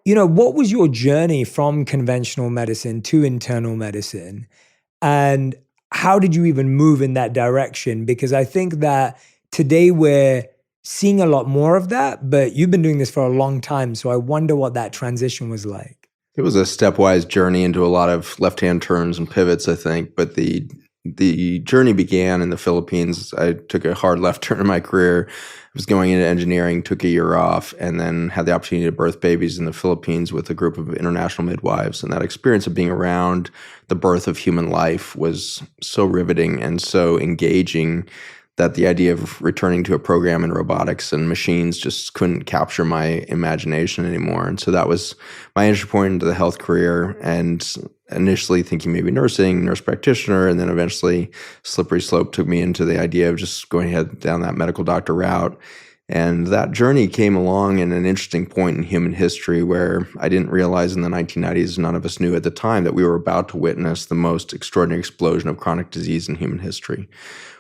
what was your journey from conventional medicine to internal medicine? And how did you even move in that direction? Because I think that today we're seeing a lot more of that, but you've been doing this for a long time. So I wonder what that transition was like. It was a stepwise journey into a lot of left-hand turns and pivots, I think. But the journey began in the Philippines. I took a hard left turn in my career. I was going into engineering, took a year off, and then had the opportunity to birth babies in the Philippines with a group of international midwives. And that experience of being around the birth of human life was so riveting and so engaging that the idea of returning to a program in robotics and machines just couldn't capture my imagination anymore. And so that was my entry point into the health career, and initially thinking maybe nursing, nurse practitioner, and then eventually slippery slope took me into the idea of just going ahead down that medical doctor route. And that journey came along in an interesting point in human history where I didn't realize in the 1990s, none of us knew at the time, that we were about to witness the most extraordinary explosion of chronic disease in human history.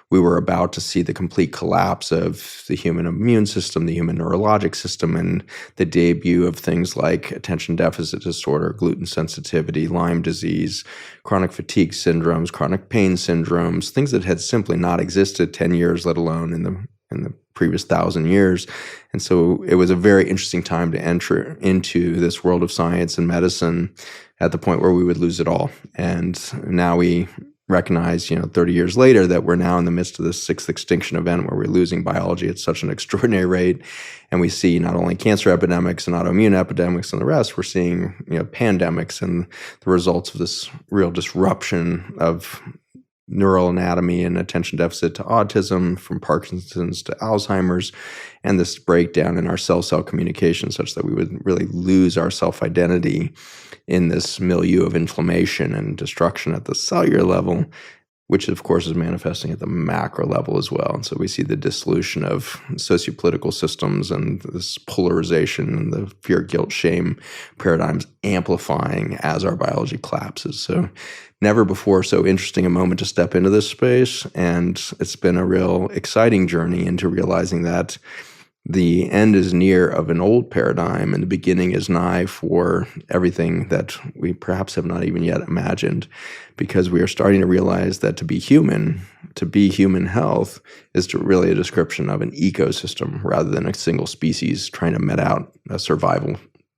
We were about to see the complete collapse of the human immune system, the human neurologic system, and the debut of things like attention deficit disorder, gluten sensitivity, Lyme disease, chronic fatigue syndromes, chronic pain syndromes, things that had simply not existed 10 years, let alone in the previous 1,000 years. And so it was a very interesting time to enter into this world of science and medicine at the point where we would lose it all. And now we recognize, 30 years later, that we're now in the midst of this sixth extinction event where we're losing biology at such an extraordinary rate. And we see not only cancer epidemics and autoimmune epidemics and the rest, we're seeing, pandemics and the results of this real disruption of neural anatomy and attention deficit to autism, from Parkinson's to Alzheimer's, and this breakdown in our cell-cell communication such that we would really lose our self-identity in this milieu of inflammation and destruction at the cellular level, which of course is manifesting at the macro level as well. And so we see the dissolution of sociopolitical systems and this polarization and the fear, guilt, shame paradigms amplifying as our biology collapses. So never before so interesting a moment to step into this space. And it's been a real exciting journey into realizing that the end is near of an old paradigm and the beginning is nigh for everything that we perhaps have not even yet imagined, because we are starting to realize that to be human health is really a description of an ecosystem rather than a single species trying to met out a survival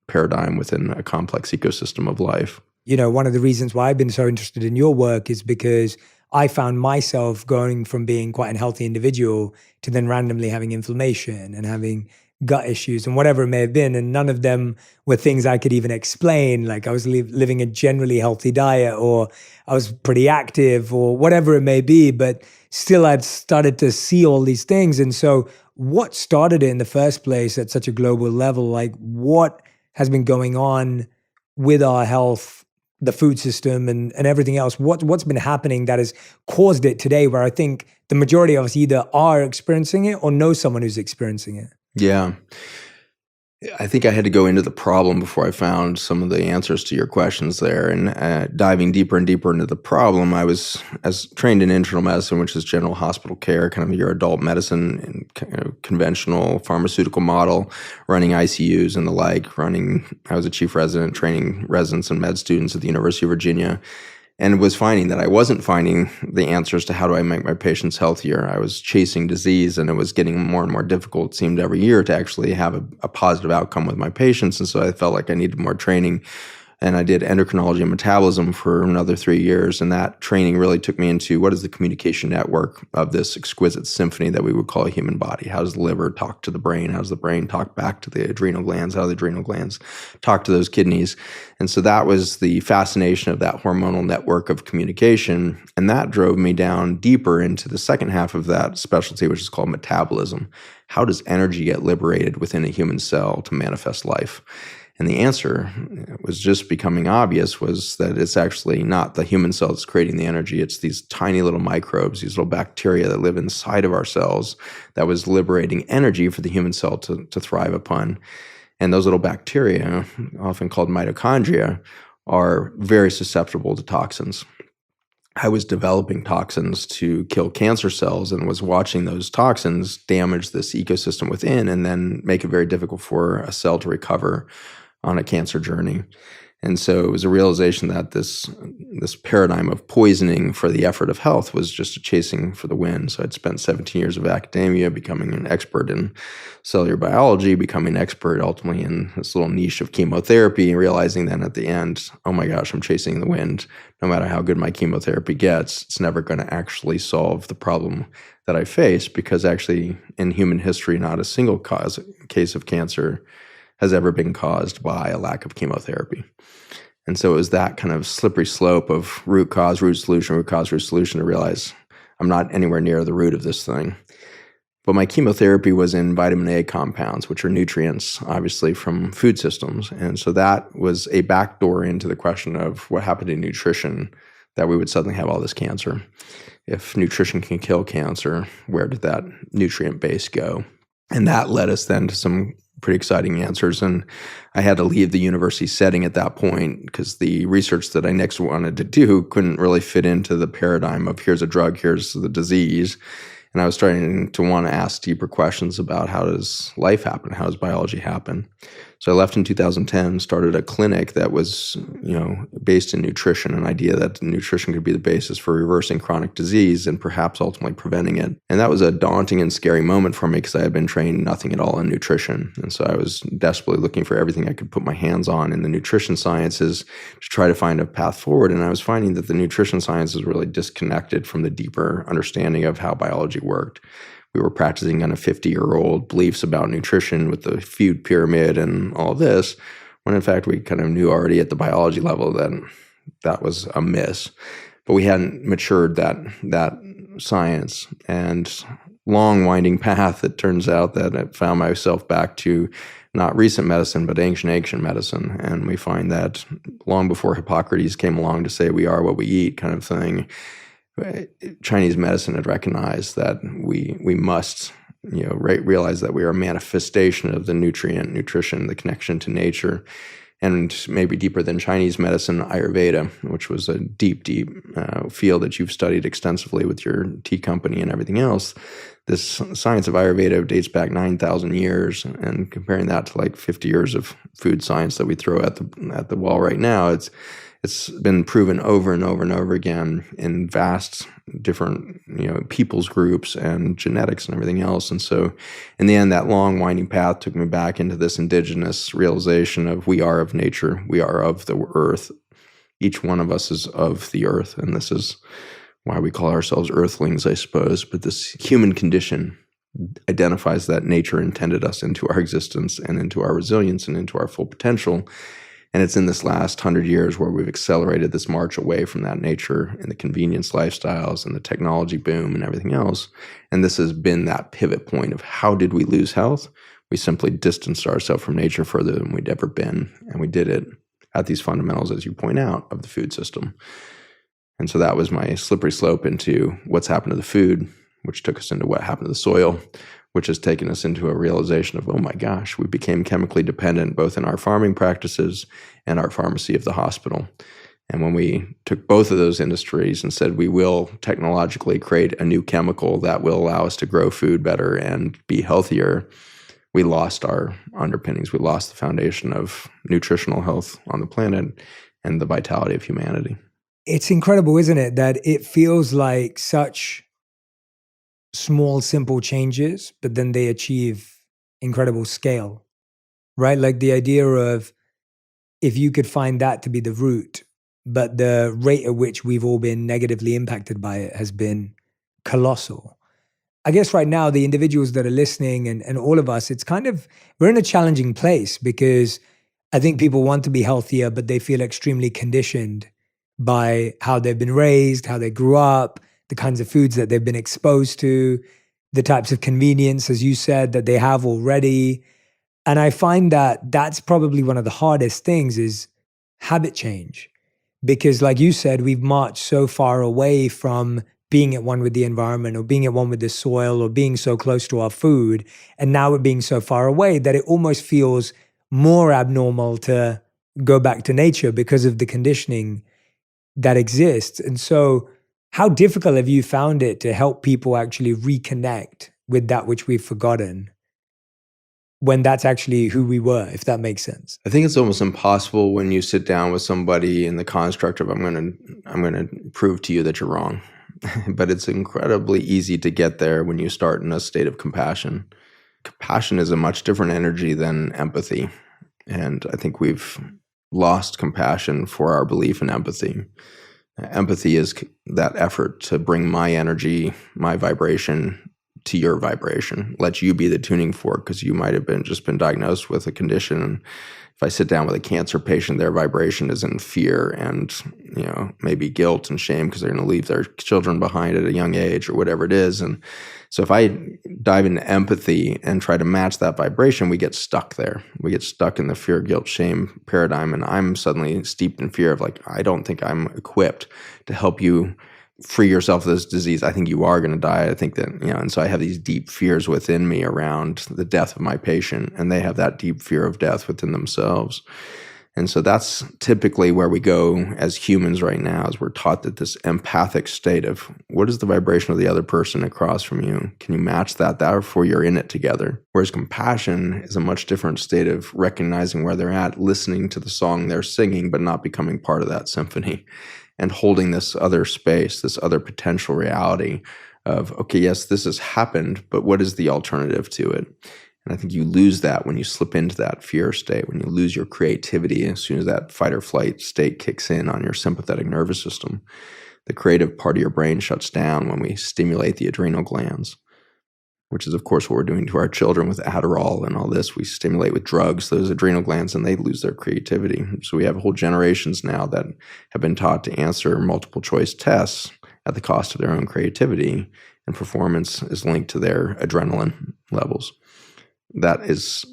paradigm within a complex ecosystem of life. One of the reasons why I've been so interested in your work is because I found myself going from being quite an healthy individual to then randomly having inflammation and having gut issues and whatever it may have been. And none of them were things I could even explain. Like I was living a generally healthy diet, or I was pretty active, or whatever it may be. But still, I'd started to see all these things. And so what started it in the first place at such a global level? Like what has been going on with our health, the food system and everything else? What's been happening that has caused it today, where I think the majority of us either are experiencing it or know someone who's experiencing it? Yeah. I think I had to go into the problem before I found some of the answers to your questions there. And diving deeper and deeper into the problem, I was trained in internal medicine, which is general hospital care, kind of your adult medicine and conventional pharmaceutical model, running ICUs and the like. I was a chief resident training residents and med students at the University of Virginia, and was finding that I wasn't finding the answers to how do I make my patients healthier. I was chasing disease, and it was getting more and more difficult, it seemed, every year to actually have a positive outcome with my patients. And so I felt like I needed more training. And I did endocrinology and metabolism for another 3 years. And that training really took me into what is the communication network of this exquisite symphony that we would call a human body. How does the liver talk to the brain? How does the brain talk back to the adrenal glands? How do the adrenal glands talk to those kidneys? And so that was the fascination of that hormonal network of communication. And that drove me down deeper into the second half of that specialty, which is called metabolism. How does energy get liberated within a human cell to manifest life? And the answer was just becoming obvious, was that it's actually not the human cell that's creating the energy. It's these tiny little microbes, these little bacteria that live inside of our cells that was liberating energy for the human cell to thrive upon. And those little bacteria, often called mitochondria, are very susceptible to toxins. I was developing toxins to kill cancer cells and was watching those toxins damage this ecosystem within and then make it very difficult for a cell to recover on a cancer journey. And so it was a realization that this paradigm of poisoning for the effort of health was just a chasing for the wind. So I'd spent 17 years of academia becoming an expert in cellular biology, becoming an expert ultimately in this little niche of chemotherapy, and realizing then at the end, oh my gosh, I'm chasing the wind. No matter how good my chemotherapy gets, it's never going to actually solve the problem that I face, because actually in human history, not a single case of cancer has ever been caused by a lack of chemotherapy. And so it was that kind of slippery slope of root cause, root solution to realize I'm not anywhere near the root of this thing. But my chemotherapy was in vitamin A compounds, which are nutrients, obviously, from food systems. And so that was a backdoor into the question of what happened in nutrition, that we would suddenly have all this cancer. If nutrition can kill cancer, where did that nutrient base go? And that led us then to some pretty exciting answers. And I had to leave the university setting at that point because the research that I next wanted to do couldn't really fit into the paradigm of here's a drug, here's the disease. And I was starting to want to ask deeper questions about how does life happen? How does biology happen? So I left in 2010, started a clinic that was, based in nutrition, an idea that nutrition could be the basis for reversing chronic disease and perhaps ultimately preventing it. And that was a daunting and scary moment for me because I had been trained nothing at all in nutrition. And so I was desperately looking for everything I could put my hands on in the nutrition sciences to try to find a path forward. And I was finding that the nutrition science was really disconnected from the deeper understanding of how biology worked. We were practicing kind of 50-year-old beliefs about nutrition with the food pyramid and all of this, when in fact we kind of knew already at the biology level that that was a miss. But we hadn't matured that science. And long winding path, it turns out that I found myself back to not recent medicine, but ancient medicine. And we find that long before Hippocrates came along to say we are what we eat kind of thing, Chinese medicine had recognized that we must, realize that we are a manifestation of the nutrition, the connection to nature, and maybe deeper than Chinese medicine, Ayurveda, which was a deep field that you've studied extensively with your tea company and everything else. This science of Ayurveda dates back 9,000 years, and comparing that to like 50 years of food science that we throw at the wall right now, it's been proven over and over and over again in vast different, people's groups and genetics and everything else. And so in the end, that long winding path took me back into this indigenous realization of we are of nature. We are of the earth. Each one of us is of the earth. And this is why we call ourselves earthlings, I suppose. But this human condition identifies that nature intended us into our existence and into our resilience and into our full potential. And it's in this last 100 years where we've accelerated this march away from that nature and the convenience lifestyles and the technology boom and everything else. And this has been that pivot point of how did we lose health? We simply distanced ourselves from nature further than we'd ever been. And we did it at these fundamentals, as you point out, of the food system. And so that was my slippery slope into what's happened to the food, which took us into what happened to the soil, which has taken us into a realization of, oh my gosh, we became chemically dependent both in our farming practices and our pharmacy of the hospital. And when we took both of those industries and said we will technologically create a new chemical that will allow us to grow food better and be healthier, we lost our underpinnings. We lost the foundation of nutritional health on the planet and the vitality of humanity. It's incredible, isn't it, that it feels like such small, simple changes, but then they achieve incredible scale, right? Like the idea of if you could find that to be the root, but the rate at which we've all been negatively impacted by it has been colossal. I guess right now, the individuals that are listening and all of us, it's kind of, we're in a challenging place because I think people want to be healthier, but they feel extremely conditioned by how they've been raised, how they grew up, the kinds of foods that they've been exposed to, the types of convenience, as you said, that they have already. And I find that that's probably one of the hardest things is habit change. Because like you said, we've marched so far away from being at one with the environment or being at one with the soil or being so close to our food. And now we're being so far away that it almost feels more abnormal to go back to nature because of the conditioning that exists. And so how difficult have you found it to help people actually reconnect with that which we've forgotten? when that's actually who we were, if that makes sense. I think it's almost impossible when you sit down with somebody in the construct of I'm going to prove to you that you're wrong. But it's incredibly easy to get there when you start in a state of compassion. Compassion is a much different energy than empathy. And I think we've lost compassion for our belief in empathy. Empathy is that effort to bring my energy, my vibration to your vibration, let you be the tuning fork, because you might have just been diagnosed with a condition. And if I sit down with a cancer patient, their vibration is in fear and, maybe guilt and shame because they're going to leave their children behind at a young age or whatever it is. And so if I dive into empathy and try to match that vibration, we get stuck there. We get stuck in the fear, guilt, shame paradigm. And I'm suddenly steeped in fear of I don't think I'm equipped to help you free yourself of this disease. I think you are going to die. I think that, and so I have these deep fears within me around the death of my patient, and they have that deep fear of death within themselves. And so that's typically where we go as humans right now, is we're taught that this empathic state of what is the vibration of the other person across from you? Can you match that? Therefore, you're in it together. Whereas compassion is a much different state of recognizing where they're at, listening to the song they're singing, but not becoming part of that symphony, and holding this other space, this other potential reality of, okay, yes, this has happened, but what is the alternative to it? And I think you lose that when you slip into that fear state, when you lose your creativity as soon as that fight or flight state kicks in on your sympathetic nervous system. The creative part of your brain shuts down when we stimulate the adrenal glands, which is, of course, what we're doing to our children with Adderall and all this. We stimulate with drugs those adrenal glands, and they lose their creativity. So we have whole generations now that have been taught to answer multiple choice tests at the cost of their own creativity, and performance is linked to their adrenaline levels. That is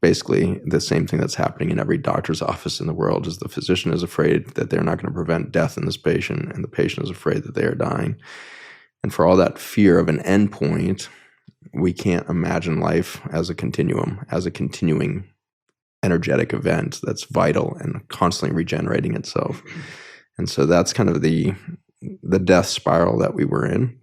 basically the same thing that's happening in every doctor's office in the world, is the physician is afraid that they're not going to prevent death in this patient, and the patient is afraid that they are dying. And for all that fear of an endpoint, we can't imagine life as a continuum, as a continuing energetic event that's vital and constantly regenerating itself. And so that's kind of the death spiral that we were in.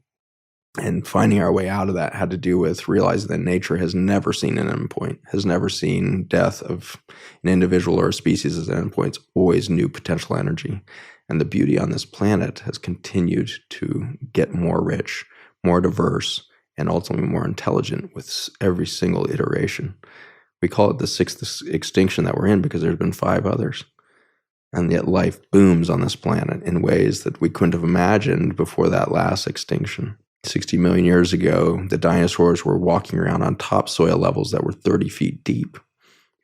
And finding our way out of that had to do with realizing that nature has never seen an endpoint, has never seen death of an individual or a species as an endpoint. It's always new potential energy. And the beauty on this planet has continued to get more rich, more diverse, and ultimately more intelligent with every single iteration. We call it the sixth extinction that we're in because there's been 5 others. And yet life booms on this planet in ways that we couldn't have imagined before that last extinction. 60 million years ago, the dinosaurs were walking around on topsoil levels that were 30 feet deep.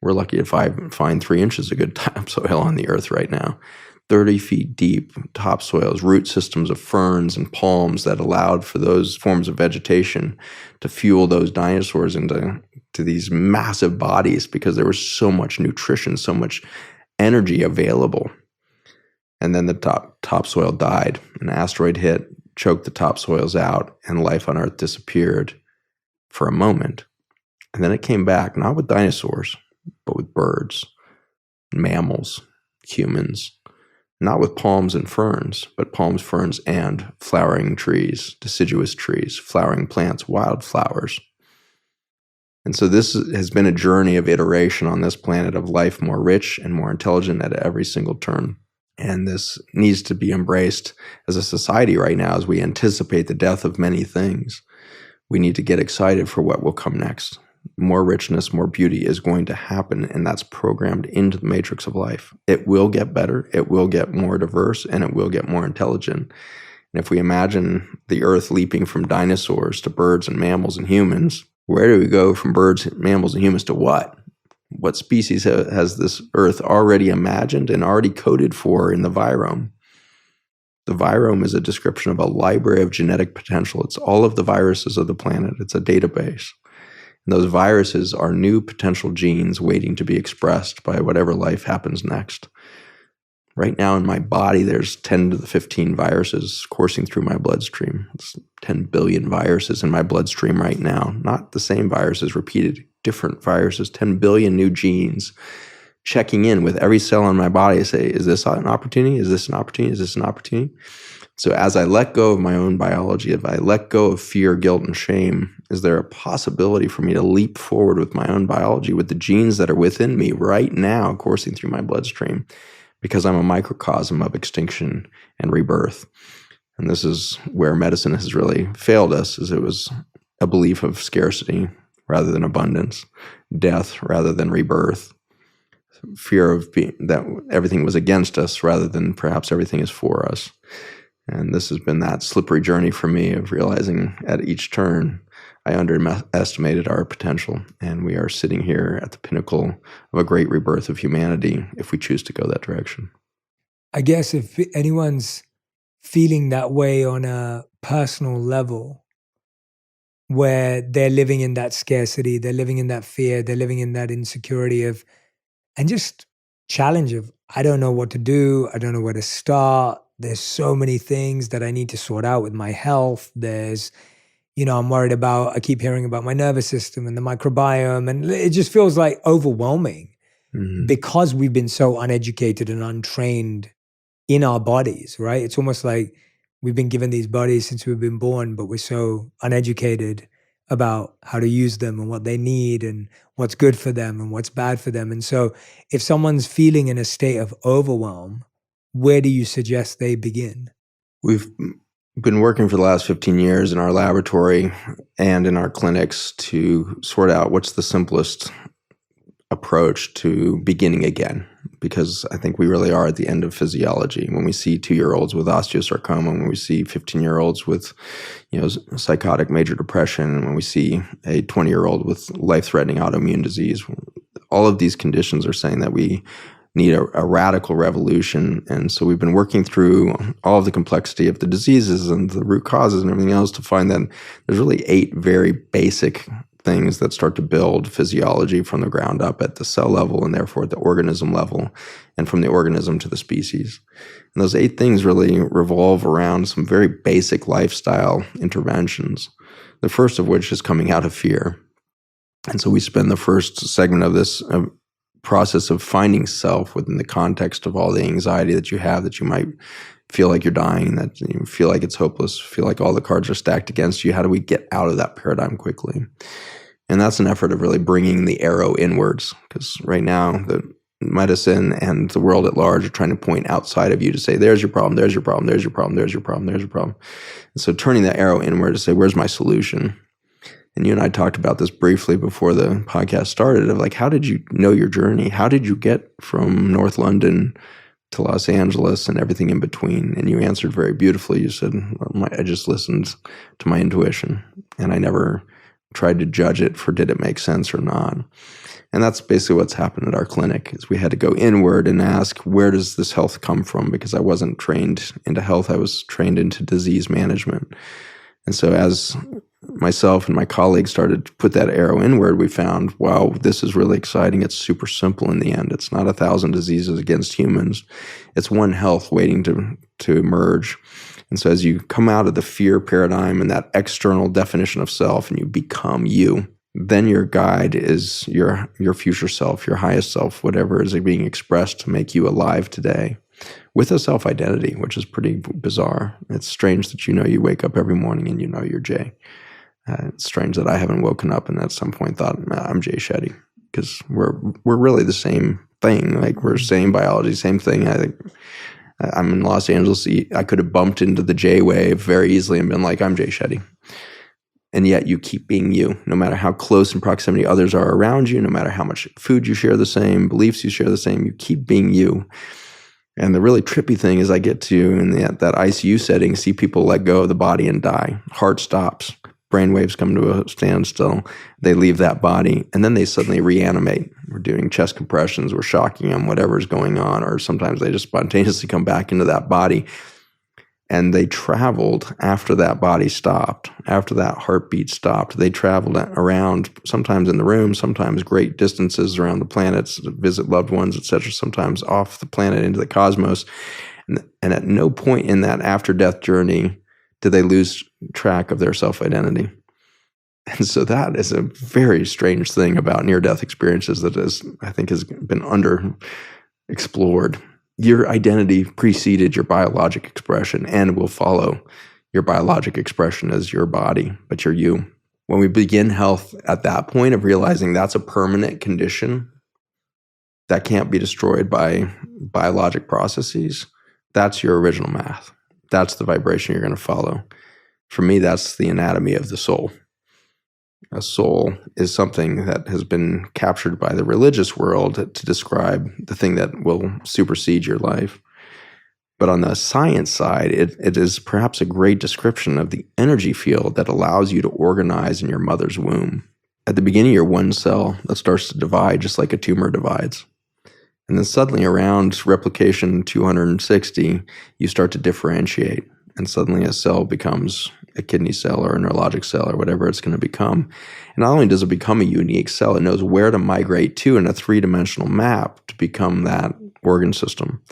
We're lucky to find 3 inches of good topsoil on the earth right now. 30 feet deep topsoils, root systems of ferns and palms that allowed for those forms of vegetation to fuel those dinosaurs into these massive bodies because there was so much nutrition, so much energy available. And then the topsoil died. An asteroid hit, choked the topsoils out, and life on Earth disappeared for a moment. And then it came back, not with dinosaurs, but with birds, mammals, humans. Not with palms and ferns, but palms, ferns, and flowering trees, deciduous trees, flowering plants, wildflowers. And so this has been a journey of iteration on this planet of life more rich and more intelligent at every single turn. And this needs to be embraced as a society right now as we anticipate the death of many things. We need to get excited for what will come next. More richness, more beauty is going to happen, and that's programmed into the matrix of life. It will get better, it will get more diverse, and it will get more intelligent. And if we imagine the Earth leaping from dinosaurs to birds and mammals and humans, where do we go from birds, mammals, and humans to what? What species has this Earth already imagined and already coded for in the virome? The virome is a description of a library of genetic potential. It's all of the viruses of the planet. It's a database. And those viruses are new potential genes waiting to be expressed by whatever life happens next. Right now in my body, there's 10 to the 15 viruses coursing through my bloodstream. It's 10 billion viruses in my bloodstream right now. Not the same viruses repeated, different viruses, 10 billion new genes checking in with every cell in my body to say, is this an opportunity? Is this an opportunity? Is this an opportunity? So as I let go of my own biology, if I let go of fear, guilt, and shame, is there a possibility for me to leap forward with my own biology, with the genes that are within me right now coursing through my bloodstream, because I'm a microcosm of extinction and rebirth. And this is where medicine has really failed us, is it was a belief of scarcity rather than abundance, death rather than rebirth, fear of that everything was against us rather than perhaps everything is for us. And this has been that slippery journey for me of realizing at each turn I underestimated our potential, and we are sitting here at the pinnacle of a great rebirth of humanity if we choose to go that direction. I guess if anyone's feeling that way on a personal level, where they're living in that scarcity, they're living in that fear, they're living in that insecurity of, and just challenge of, I don't know what to do, I don't know where to start. There's so many things that I need to sort out with my health. There's, I'm worried about, I keep hearing about my nervous system and the microbiome, and it just feels like overwhelming because we've been so uneducated and untrained in our bodies, right? It's almost like we've been given these bodies since we've been born, but we're so uneducated about how to use them and what they need and what's good for them and what's bad for them. And so if someone's feeling in a state of overwhelm, where do you suggest they begin? We've been working for the last 15 years in our laboratory and in our clinics to sort out what's the simplest approach to beginning again, because I think we really are at the end of physiology. When we see 2-year-olds with osteosarcoma, when we see 15-year-olds with, psychotic major depression, and when we see a 20-year-old with life-threatening autoimmune disease, all of these conditions are saying that we need a radical revolution. And so we've been working through all of the complexity of the diseases and the root causes and everything else to find that there's really 8 very basic things that start to build physiology from the ground up at the cell level and therefore at the organism level, and from the organism to the species. And those 8 things really revolve around some very basic lifestyle interventions, the first of which is coming out of fear. And so we spend the first segment of this process of finding self within the context of all the anxiety that you have, that you might feel like you're dying, that you feel like it's hopeless, feel like all the cards are stacked against you. How do we get out of that paradigm quickly? And that's an effort of really bringing the arrow inwards, because right now the medicine and the world at large are trying to point outside of you to say, there's your problem, there's your problem, there's your problem, there's your problem, there's your problem. And so turning that arrow inward to say, where's my solution? And you and I talked about this briefly before the podcast started, of like, how did you know your journey? How did you get from North London to Los Angeles and everything in between? And you answered very beautifully. You said, I just listened to my intuition, and I never tried to judge it for did it make sense or not. And that's basically what's happened at our clinic, is we had to go inward and ask, where does this health come from? Because I wasn't trained into health. I was trained into disease management. And so as myself and my colleagues started to put that arrow inward, we found, wow, this is really exciting. It's super simple in the end. It's not 1,000 diseases against humans. It's one health waiting to emerge. And so as you come out of the fear paradigm and that external definition of self, and you become you, then your guide is your future self, your highest self, whatever is being expressed to make you alive today, with a self-identity, which is pretty bizarre. It's strange that you wake up every morning and you're Jay. It's strange that I haven't woken up and at some point thought, I'm Jay Shetty, because we're really the same thing. Like, we're same biology, same thing. I think I'm in Los Angeles. I could have bumped into the J wave very easily and been like, I'm Jay Shetty. And yet you keep being you, no matter how close in proximity others are around you, no matter how much food you share the same, beliefs you share the same, you keep being you. And the really trippy thing is I get to, in that ICU setting, see people let go of the body and die. Heart stops. Brainwaves come to a standstill. They leave that body, and then they suddenly reanimate. We're doing chest compressions. We're shocking them, whatever's going on. Or sometimes they just spontaneously come back into that body. And they traveled after that body stopped, after that heartbeat stopped. They traveled around, sometimes in the room, sometimes great distances around the planets to visit loved ones, etc., sometimes off the planet into the cosmos. And at no point in that after-death journey did they lose track of their self-identity. And so that is a very strange thing about near-death experiences that I think has been underexplored. Your identity preceded your biologic expression and will follow your biologic expression as your body, but you're you. When we begin health at that point of realizing that's a permanent condition that can't be destroyed by biologic processes, that's your original math. That's the vibration you're going to follow. For me, that's the anatomy of the soul. A soul is something that has been captured by the religious world to describe the thing that will supersede your life. But on the science side, it is perhaps a great description of the energy field that allows you to organize in your mother's womb. At the beginning, you're one cell that starts to divide just like a tumor divides. And then suddenly around replication 260, you start to differentiate. And suddenly a cell becomes a kidney cell or a neurologic cell or whatever it's going to become. And not only does it become a unique cell, it knows where to migrate to in a three-dimensional map to become that organ system.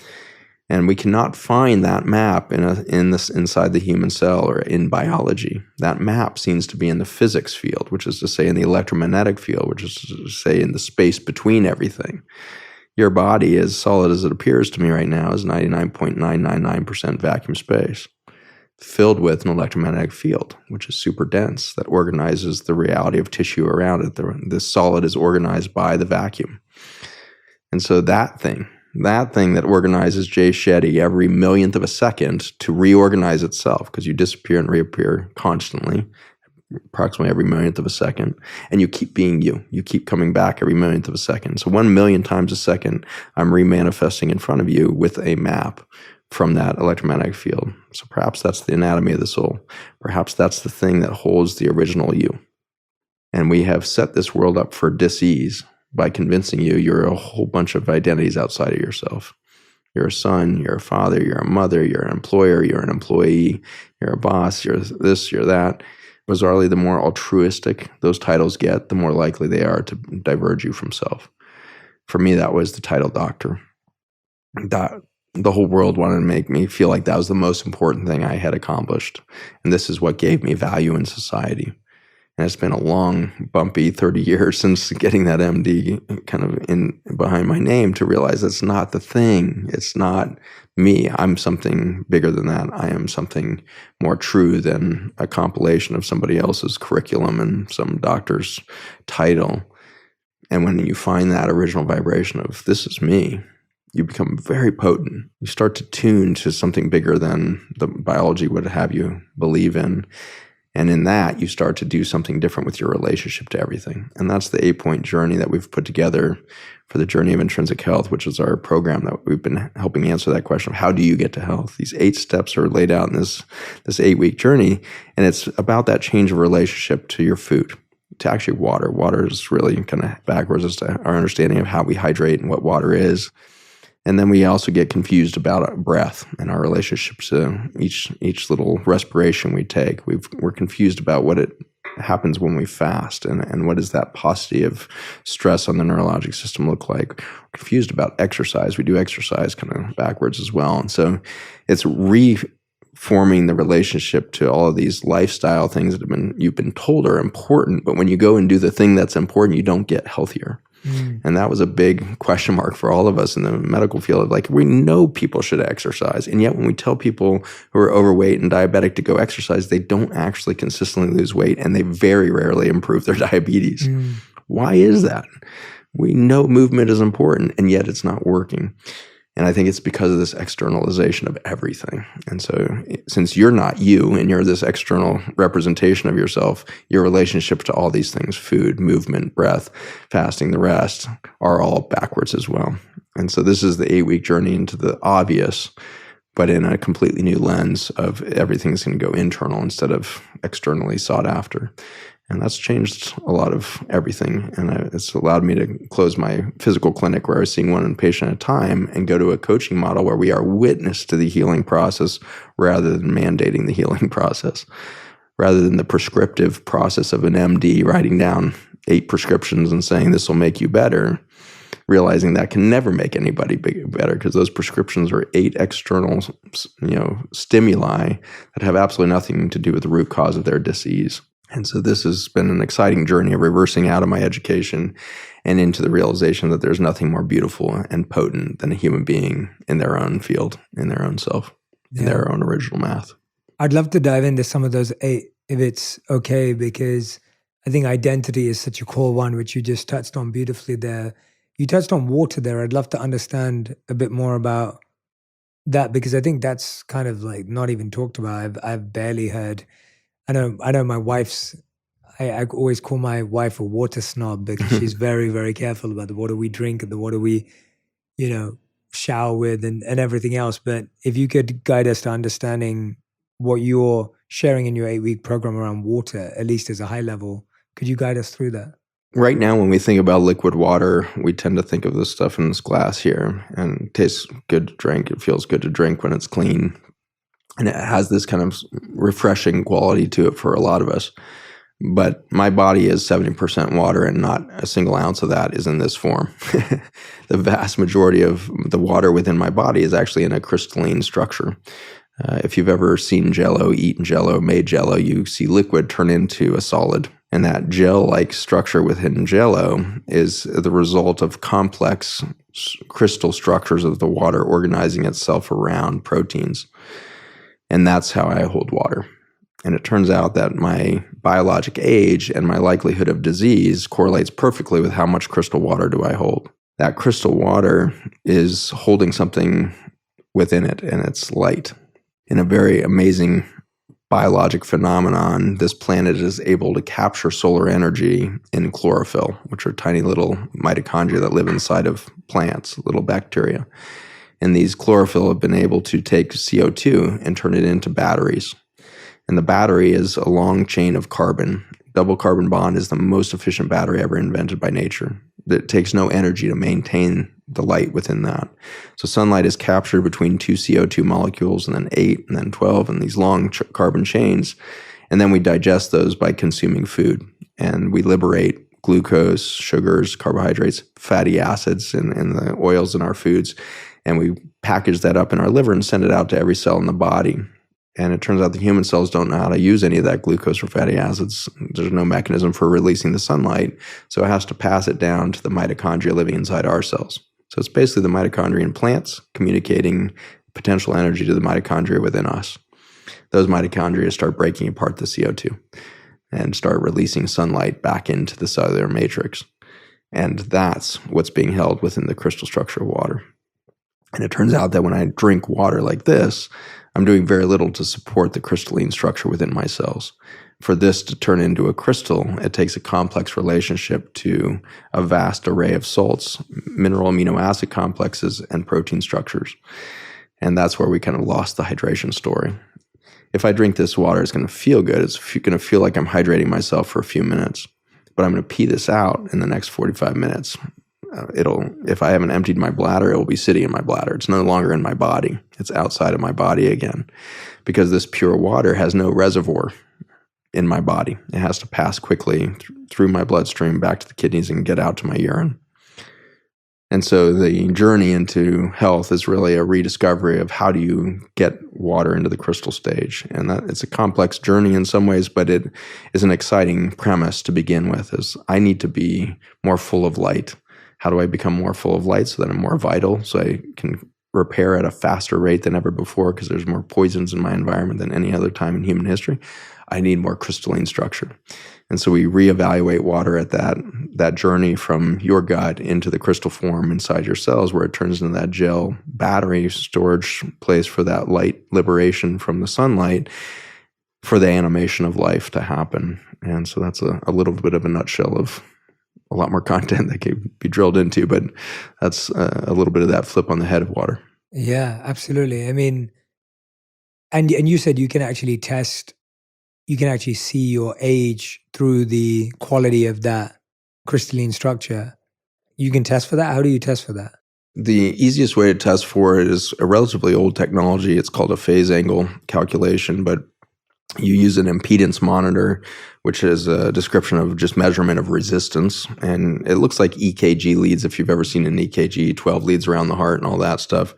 And we cannot find that map inside the human cell or in biology. That map seems to be in the physics field, which is to say in the electromagnetic field, which is to say in the space between everything. Your body, as solid as it appears to me right now, is 99.999% vacuum space, filled with an electromagnetic field, which is super dense, that organizes the reality of tissue around it. The solid is organized by the vacuum. And so that thing that organizes Jay Shetty every millionth of a second to reorganize itself, because you disappear and reappear constantly, approximately every millionth of a second, and you keep being you. You keep coming back every millionth of a second. So 1 million times a second, I'm remanifesting in front of you with a map from that electromagnetic field. So perhaps that's the anatomy of the soul. Perhaps that's the thing that holds the original you. And we have set this world up for dis-ease by convincing you you're a whole bunch of identities outside of yourself. You're a son, you're a father, you're a mother, you're an employer, you're an employee, you're a boss, you're this, you're that. Bizarrely, the more altruistic those titles get, the more likely they are to diverge you from self. For me, that was the title doctor. The whole world wanted to make me feel like that was the most important thing I had accomplished. And this is what gave me value in society. And it's been a long, bumpy 30 years since getting that MD kind of in behind my name to realize it's not the thing. It's not me. I'm something bigger than that. I am something more true than a compilation of somebody else's curriculum and some doctor's title. And when you find that original vibration of this is me, you become very potent. You start to tune to something bigger than the biology would have you believe in. And in that, you start to do something different with your relationship to everything. And that's the 8-point journey that we've put together for the Journey of Intrinsic Health, which is our program that we've been helping answer that question of how do you get to health? These 8 steps are laid out in this 8-week journey. And it's about that change of relationship to your food, to actually water. Water is really kind of backwards as to our understanding of how we hydrate and what water is. And then we also get confused about breath and our relationship to each little respiration we take. We're confused about what it happens when we fast and what does that paucity of stress on the neurologic system look like. We're confused about exercise. We do exercise kind of backwards as well. And so it's reforming the relationship to all of these lifestyle things that you've been told are important. But when you go and do the thing that's important, you don't get healthier. And that was a big question mark for all of us in the medical field. Like, we know people should exercise. And yet when we tell people who are overweight and diabetic to go exercise, they don't actually consistently lose weight and they very rarely improve their diabetes. Why is that? We know movement is important and yet it's not working. And I think it's because of this externalization of everything. And so since you're not you and you're this external representation of yourself, your relationship to all these things, food, movement, breath, fasting, the rest, are all backwards as well. And so this is the 8-week journey into the obvious, but in a completely new lens of everything's going to go internal instead of externally sought after. And that's changed a lot of everything. And it's allowed me to close my physical clinic where I was seeing one patient at a time and go to a coaching model where we are witness to the healing process rather than mandating the healing process, rather than the prescriptive process of an MD writing down 8 prescriptions and saying this will make you better, realizing that can never make anybody better because those prescriptions are 8 external stimuli that have absolutely nothing to do with the root cause of their disease. And so this has been an exciting journey of reversing out of my education and into the realization that there's nothing more beautiful and potent than a human being in their own field, in their own self, in their own original math. I'd love to dive into some of those 8 if it's okay, because I think identity is such a core one, which you just touched on beautifully there. You touched on water there. I'd love to understand a bit more about that, because I think that's kind of like not even talked about. I've barely heard. I know my wife's. I always call my wife a water snob because she's very, very careful about the water we drink and the water we, shower with and everything else. But if you could guide us to understanding what you're sharing in your 8-week program around water, at least as a high level, could you guide us through that? Right now, when we think about liquid water, we tend to think of this stuff in this glass here, and it tastes good to drink. It feels good to drink when it's clean, and it has this kind of refreshing quality to it for a lot of us. But my body is 70% water, and not a single ounce of that is in this form. The vast majority of the water within my body is actually in a crystalline structure. If you've ever seen Jell-O, eaten Jell-O, made Jell-O, you see liquid turn into a solid. And that gel-like structure within Jell-O is the result of complex crystal structures of the water organizing itself around proteins. And that's how I hold water. And it turns out that my biologic age and my likelihood of disease correlates perfectly with how much crystal water do I hold. That crystal water is holding something within it, and it's light. In a very amazing biologic phenomenon, this planet is able to capture solar energy in chlorophyll, which are tiny little mitochondria that live inside of plants, little bacteria. And these chlorophyll have been able to take CO2 and turn it into batteries. And the battery is a long chain of carbon. Double carbon bond is the most efficient battery ever invented by nature. It takes no energy to maintain the light within that. So sunlight is captured between 2 CO2 molecules, and then 8, and then 12, and these long carbon chains. And then we digest those by consuming food. And we liberate glucose, sugars, carbohydrates, fatty acids, and the oils in our foods. And we package that up in our liver and send it out to every cell in the body. And it turns out the human cells don't know how to use any of that glucose or fatty acids. There's no mechanism for releasing the sunlight. So it has to pass it down to the mitochondria living inside our cells. So it's basically the mitochondria in plants communicating potential energy to the mitochondria within us. Those mitochondria start breaking apart the CO2 and start releasing sunlight back into the cellular matrix. And that's what's being held within the crystal structure of water. And it turns out that when I drink water like this, I'm doing very little to support the crystalline structure within my cells. For this to turn into a crystal, it takes a complex relationship to a vast array of salts, mineral amino acid complexes, and protein structures. And that's where we kind of lost the hydration story. If I drink this water, it's going to feel good. It's going to feel like I'm hydrating myself for a few minutes. But I'm going to pee this out in the next 45 minutes. If I haven't emptied my bladder, it will be sitting in my bladder. It's no longer in my body. It's outside of my body again, because this pure water has no reservoir in my body. It has to pass quickly through my bloodstream back to the kidneys and get out to my urine. And so the journey into health is really a rediscovery of how do you get water into the crystal stage. And that it's a complex journey in some ways, but it is an exciting premise to begin with, is I need to be more full of light. How do I become more full of light so that I'm more vital, so I can repair at a faster rate than ever before, because there's more poisons in my environment than any other time in human history? I need more crystalline structure. And so we reevaluate water at that journey from your gut into the crystal form inside your cells, where it turns into that gel battery storage place for that light liberation from the sunlight for the animation of life to happen. And so that's a little bit of a nutshell of a lot more content that can be drilled into, but that's a little bit of that flip on the head of water. Yeah, absolutely. I mean, and you said you can actually see your age through the quality of that crystalline structure. You can test for that? How do you test for that? The easiest way to test for it is a relatively old technology. It's called a phase angle calculation, but you use an impedance monitor, which is a description of just measurement of resistance. And it looks like EKG leads, if you've ever seen an EKG, 12 leads around the heart and all that stuff.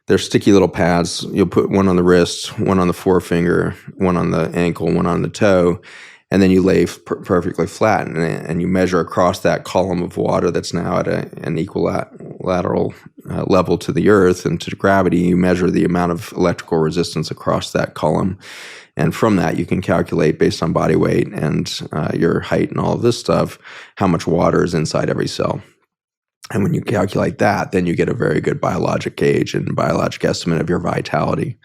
They're sticky little pads. You'll put one on the wrist, one on the forefinger, one on the ankle, one on the toe, and then you lay perfectly flat, and you measure across that column of water that's now at an equilateral level to the earth and to gravity. You measure the amount of electrical resistance across that column. And from that, you can calculate based on body weight and your height and all of this stuff, how much water is inside every cell. And when you calculate that, then you get a very good biologic gauge and biologic estimate of your vitality.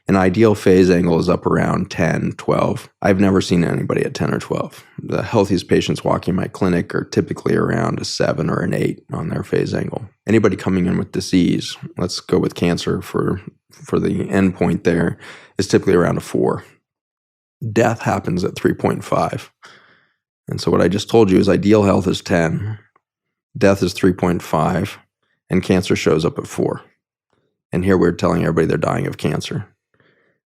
An ideal phase angle is up around 10, 12. I've never seen anybody at 10 or 12. The healthiest patients walking my clinic are typically around a 7 or an 8 on their phase angle. Anybody coming in with disease, let's go with cancer for the endpoint there, is typically around a 4. Death happens at 3.5. And so what I just told you is ideal health is 10, death is 3.5, and cancer shows up at 4. And here we're telling everybody they're dying of cancer.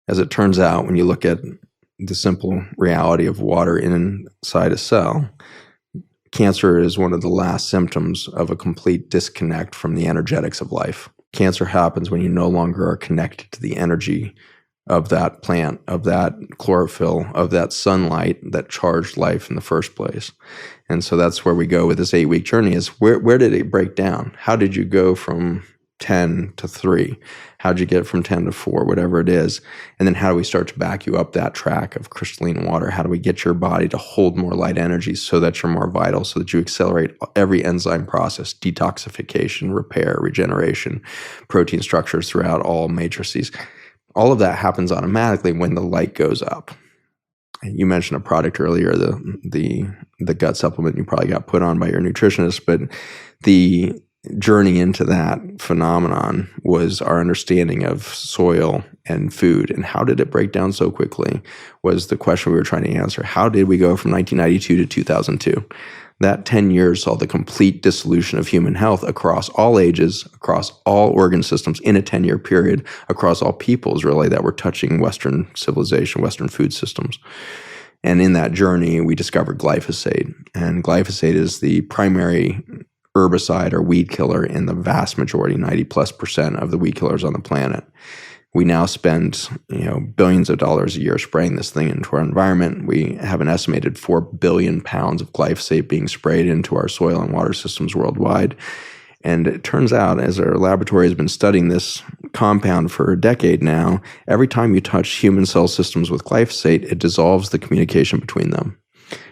As it turns out, when you look at the simple reality of water inside a cell, cancer is one of the last symptoms of a complete disconnect from the energetics of life. Cancer happens when you no longer are connected to the energy of that plant, of that chlorophyll, of that sunlight that charged life in the first place. And so that's where we go with this 8-week journey is where did it break down? How did you go from 10 to 3? How'd you get from 10 to 4, whatever it is? And then how do we start to back you up that track of crystalline water? How do we get your body to hold more light energy so that you're more vital, so that you accelerate every enzyme process, detoxification, repair, regeneration, protein structures throughout all matrices? All of that happens automatically when the light goes up. You mentioned a product earlier, the gut supplement you probably got put on by your nutritionist, but the journey into that phenomenon was our understanding of soil and food. And how did it break down so quickly was the question we were trying to answer. How did we go from 1992 to 2002? That 10 years saw the complete dissolution of human health across all ages, across all organ systems in a 10-year period, across all peoples really that were touching Western civilization, Western food systems. And in that journey, we discovered glyphosate. And glyphosate is the primary herbicide or weed killer in the vast majority, 90+% of the weed killers on the planet. We now spend, billions of dollars a year spraying this thing into our environment. We have an estimated 4 billion pounds of glyphosate being sprayed into our soil and water systems worldwide. And it turns out, as our laboratory has been studying this compound for a decade now, every time you touch human cell systems with glyphosate, it dissolves the communication between them.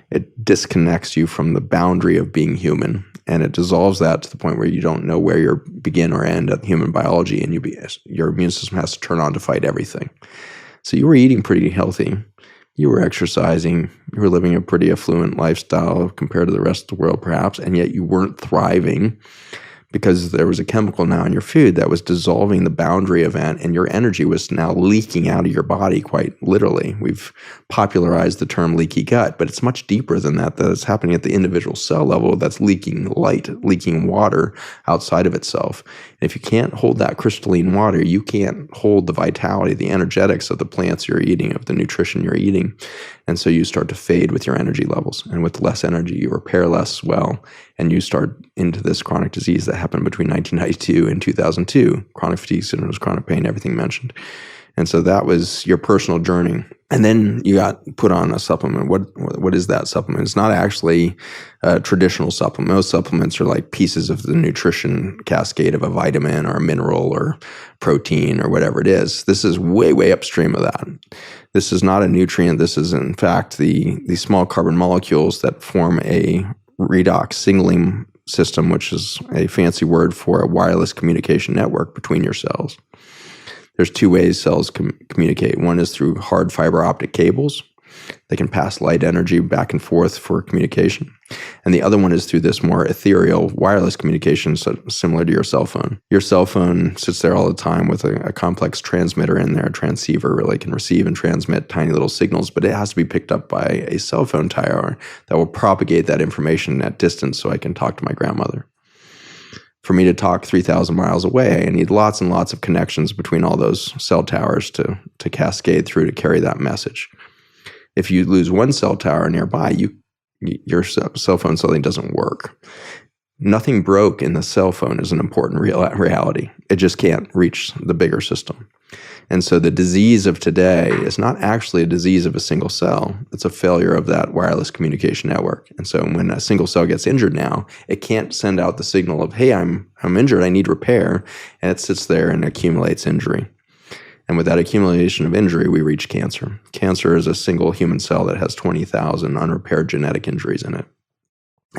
It disconnects you from the boundary of being human, and it dissolves that to the point where you don't know where you begin or end at human biology, and your immune system has to turn on to fight everything. So you were eating pretty healthy. You were exercising. You were living a pretty affluent lifestyle compared to the rest of the world, perhaps, and yet you weren't thriving because there was a chemical now in your food that was dissolving the boundary event, and your energy was now leaking out of your body quite literally. We've popularized the term leaky gut, but it's much deeper than that. That is happening at the individual cell level that's leaking light, leaking water outside of itself. And if you can't hold that crystalline water, you can't hold the vitality, the energetics of the plants you're eating, of the nutrition you're eating. And so you start to fade with your energy levels. And with less energy, you repair less well. And you start into this chronic disease that happened between 1992 and 2002. Chronic fatigue syndrome, chronic pain, everything mentioned. And so that was your personal journey. And then you got put on a supplement. What is that supplement? It's not actually a traditional supplement. Most supplements are like pieces of the nutrition cascade of a vitamin or a mineral or protein or whatever it is. This is way, way upstream of that. This is not a nutrient. This is, in fact, the small carbon molecules that form a redox signaling system, which is a fancy word for a wireless communication network between your cells. There's 2 ways cells communicate. One is through hard fiber optic cables. They can pass light energy back and forth for communication. And the other one is through this more ethereal wireless communication, so similar to your cell phone. Your cell phone sits there all the time with a complex transmitter in there. A transceiver really can receive and transmit tiny little signals, but it has to be picked up by a cell phone tower that will propagate that information at distance so I can talk to my grandmother. For me to talk 3,000 miles away, I need lots and lots of connections between all those cell towers to cascade through to carry that message. If you lose one cell tower nearby, your cell phone suddenly doesn't work. Nothing broke in the cell phone is an important reality. It just can't reach the bigger system. And so the disease of today is not actually a disease of a single cell. It's a failure of that wireless communication network. And so when a single cell gets injured now, it can't send out the signal of, hey, I'm injured, I need repair. And it sits there and accumulates injury. And with that accumulation of injury, we reach cancer. Cancer is a single human cell that has 20,000 unrepaired genetic injuries in it.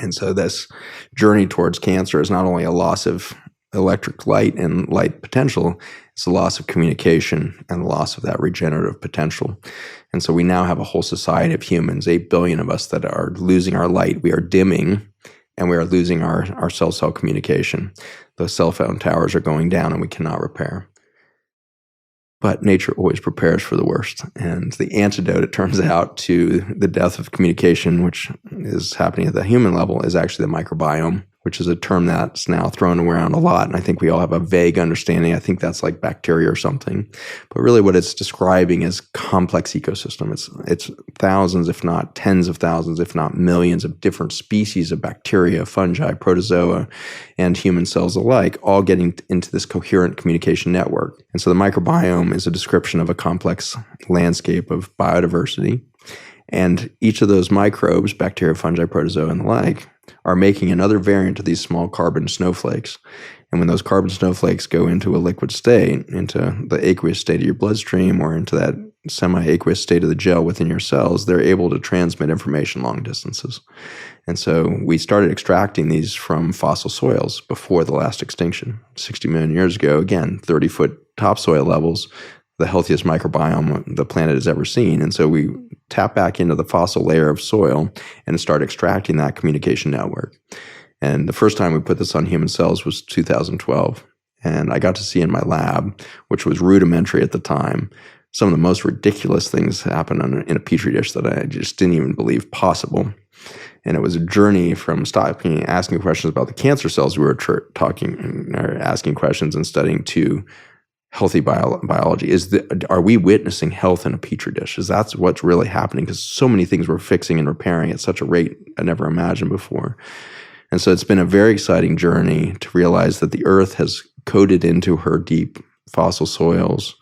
And so this journey towards cancer is not only a loss of electric light and light potential, it's a loss of communication and the loss of that regenerative potential. And so we now have a whole society of humans, 8 billion of us, that are losing our light. We are dimming, and we are losing our cell-cell communication. Those cell phone towers are going down and we cannot repair. But nature always prepares for the worst. And the antidote, it turns out, to the death of communication, which is happening at the human level, is actually the microbiome, which is a term that's now thrown around a lot. And I think we all have a vague understanding. I think that's like bacteria or something. But really what it's describing is complex ecosystem. It's thousands, if not tens of thousands, if not millions of different species of bacteria, fungi, protozoa, and human cells alike, all getting into this coherent communication network. And so the microbiome is a description of a complex landscape of biodiversity. And each of those microbes, bacteria, fungi, protozoa, and the like, are making another variant of these small carbon snowflakes. And when those carbon snowflakes go into a liquid state, into the aqueous state of your bloodstream, or into that semi-aqueous state of the gel within your cells, they're able to transmit information long distances. And so we started extracting these from fossil soils before the last extinction. 60 million years ago, again, 30-foot topsoil levels, the healthiest microbiome the planet has ever seen. And so we tap back into the fossil layer of soil and start extracting that communication network. And the first time we put this on human cells was 2012. And I got to see in my lab, which was rudimentary at the time, some of the most ridiculous things happen in a petri dish that I just didn't even believe possible. And it was a journey from stopping asking questions about the cancer cells we were asking questions and studying, to healthy biology. Are we witnessing health in a petri dish? Is that what's really happening? Because so many things we're fixing and repairing at such a rate I never imagined before. And so it's been a very exciting journey to realize that the Earth has coded into her deep fossil soils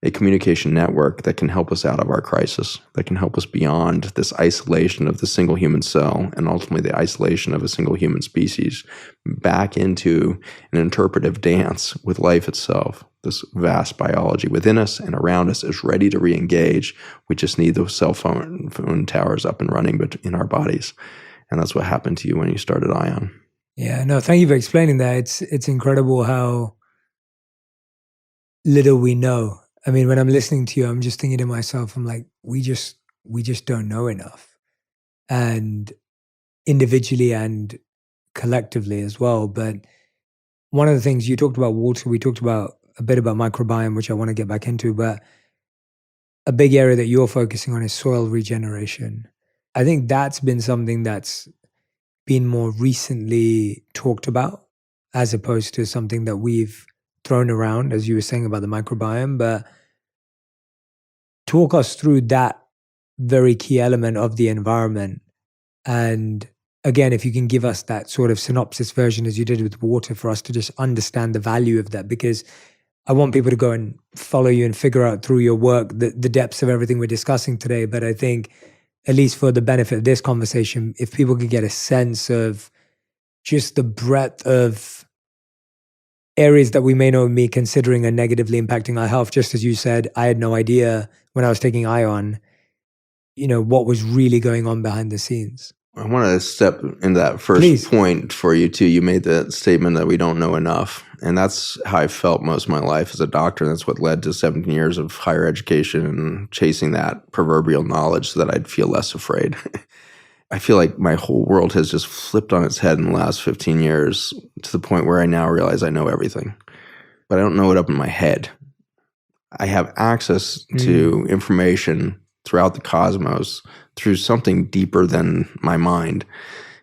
a communication network that can help us out of our crisis, that can help us beyond this isolation of the single human cell and ultimately the isolation of a single human species, back into an interpretive dance with life itself. This vast biology within us and around us is ready to re-engage. We just need those cell phone towers up and running in our bodies. And that's what happened to you when you started ION. Yeah, no, thank you for explaining that. It's incredible how little we know. I mean, when I'm listening to you, I'm just thinking to myself, I'm like, we just don't know enough. And individually and collectively as well. But one of the things you talked about water, we talked about a bit about microbiome, which I want to get back into, but a big area that you're focusing on is soil regeneration. I think that's been something that's been more recently talked about, as opposed to something that we've thrown around, as you were saying about the microbiome. But talk us through that very key element of the environment. And again, if you can give us that sort of synopsis version as you did with water, for us to just understand the value of that, because I want people to go and follow you and figure out through your work the depths of everything we're discussing today. But I think, at least for the benefit of this conversation, if people could get a sense of just the breadth of areas that we may not be considering are negatively impacting our health. Just as you said, I had no idea when I was taking ION, what was really going on behind the scenes. I want to step into that first point for you too. You made the statement that we don't know enough. And that's how I felt most of my life as a doctor. That's what led to 17 years of higher education and chasing that proverbial knowledge so that I'd feel less afraid. I feel like my whole world has just flipped on its head in the last 15 years to the point where I now realize I know everything, but I don't know it up in my head. I have access to information throughout the cosmos through something deeper than my mind.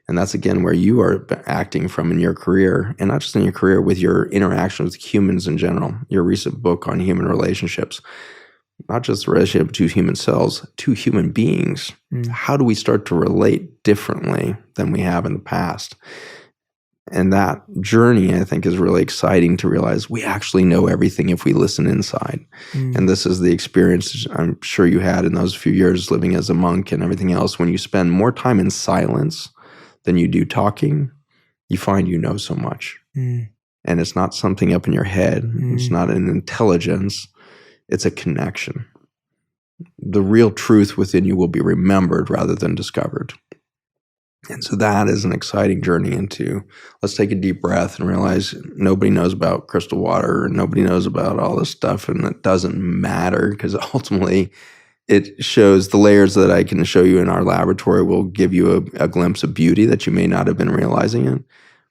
And that's, again, where you are acting from in your career, and not just in your career, with your interaction with humans in general. Your recent book on human relationships, not just the relationship to human cells, to human beings. How do we start to relate differently than we have in the past? And that journey, I think, is really exciting to realize we actually know everything if we listen inside. And this is the experience I'm sure you had in those few years living as a monk and everything else. When you spend more time in silence than you do talking, you find you know so much. And it's not something up in your head. It's not an intelligence. It's a connection. The real truth within you will be remembered rather than discovered. And so that is an exciting journey into, let's take a deep breath and realize nobody knows about crystal water, and nobody knows about all this stuff, and it doesn't matter, because ultimately it shows the layers that I can show you in our laboratory will give you a glimpse of beauty that you may not have been realizing it.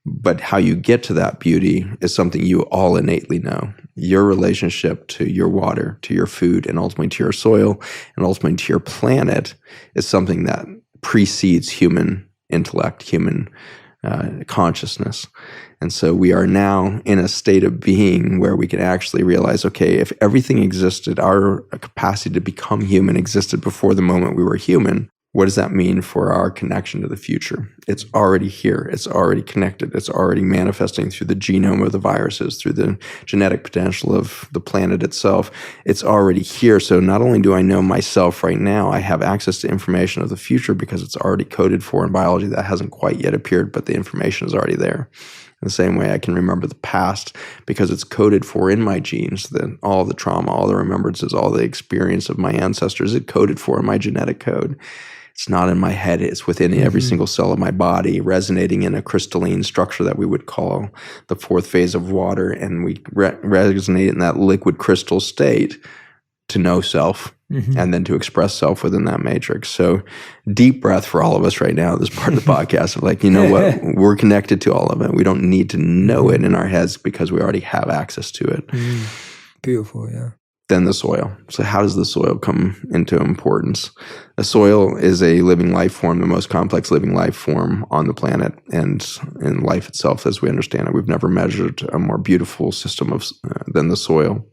But how you get to that beauty is something you all innately know. Your relationship to your water, to your food, and ultimately to your soil, and ultimately to your planet is something that precedes human intellect, human consciousness. And so we are now in a state of being where we can actually realize, okay, if everything existed, our capacity to become human existed before the moment we were human, what does that mean for our connection to the future? It's already here. It's already connected. It's already manifesting through the genome of the viruses, through the genetic potential of the planet itself. It's already here. So not only do I know myself right now, I have access to information of the future because it's already coded for in biology that hasn't quite yet appeared, but the information is already there. In the same way I can remember the past because it's coded for in my genes, that all the trauma, all the remembrances, all the experience of my ancestors, it's coded for in my genetic code. It's not in my head. It's within every single cell of my body, resonating in a crystalline structure that we would call the fourth phase of water. And we resonate in that liquid crystal state to know self and then to express self within that matrix. So deep breath for all of us right now, this part of the podcast of like, you know what? We're connected to all of it. We don't need to know it in our heads because we already have access to it. Beautiful, yeah. Then the soil. So how does the soil come into importance? The soil is a living life form, the most complex living life form on the planet and in life itself as we understand it. We've never measured a more beautiful system than the soil.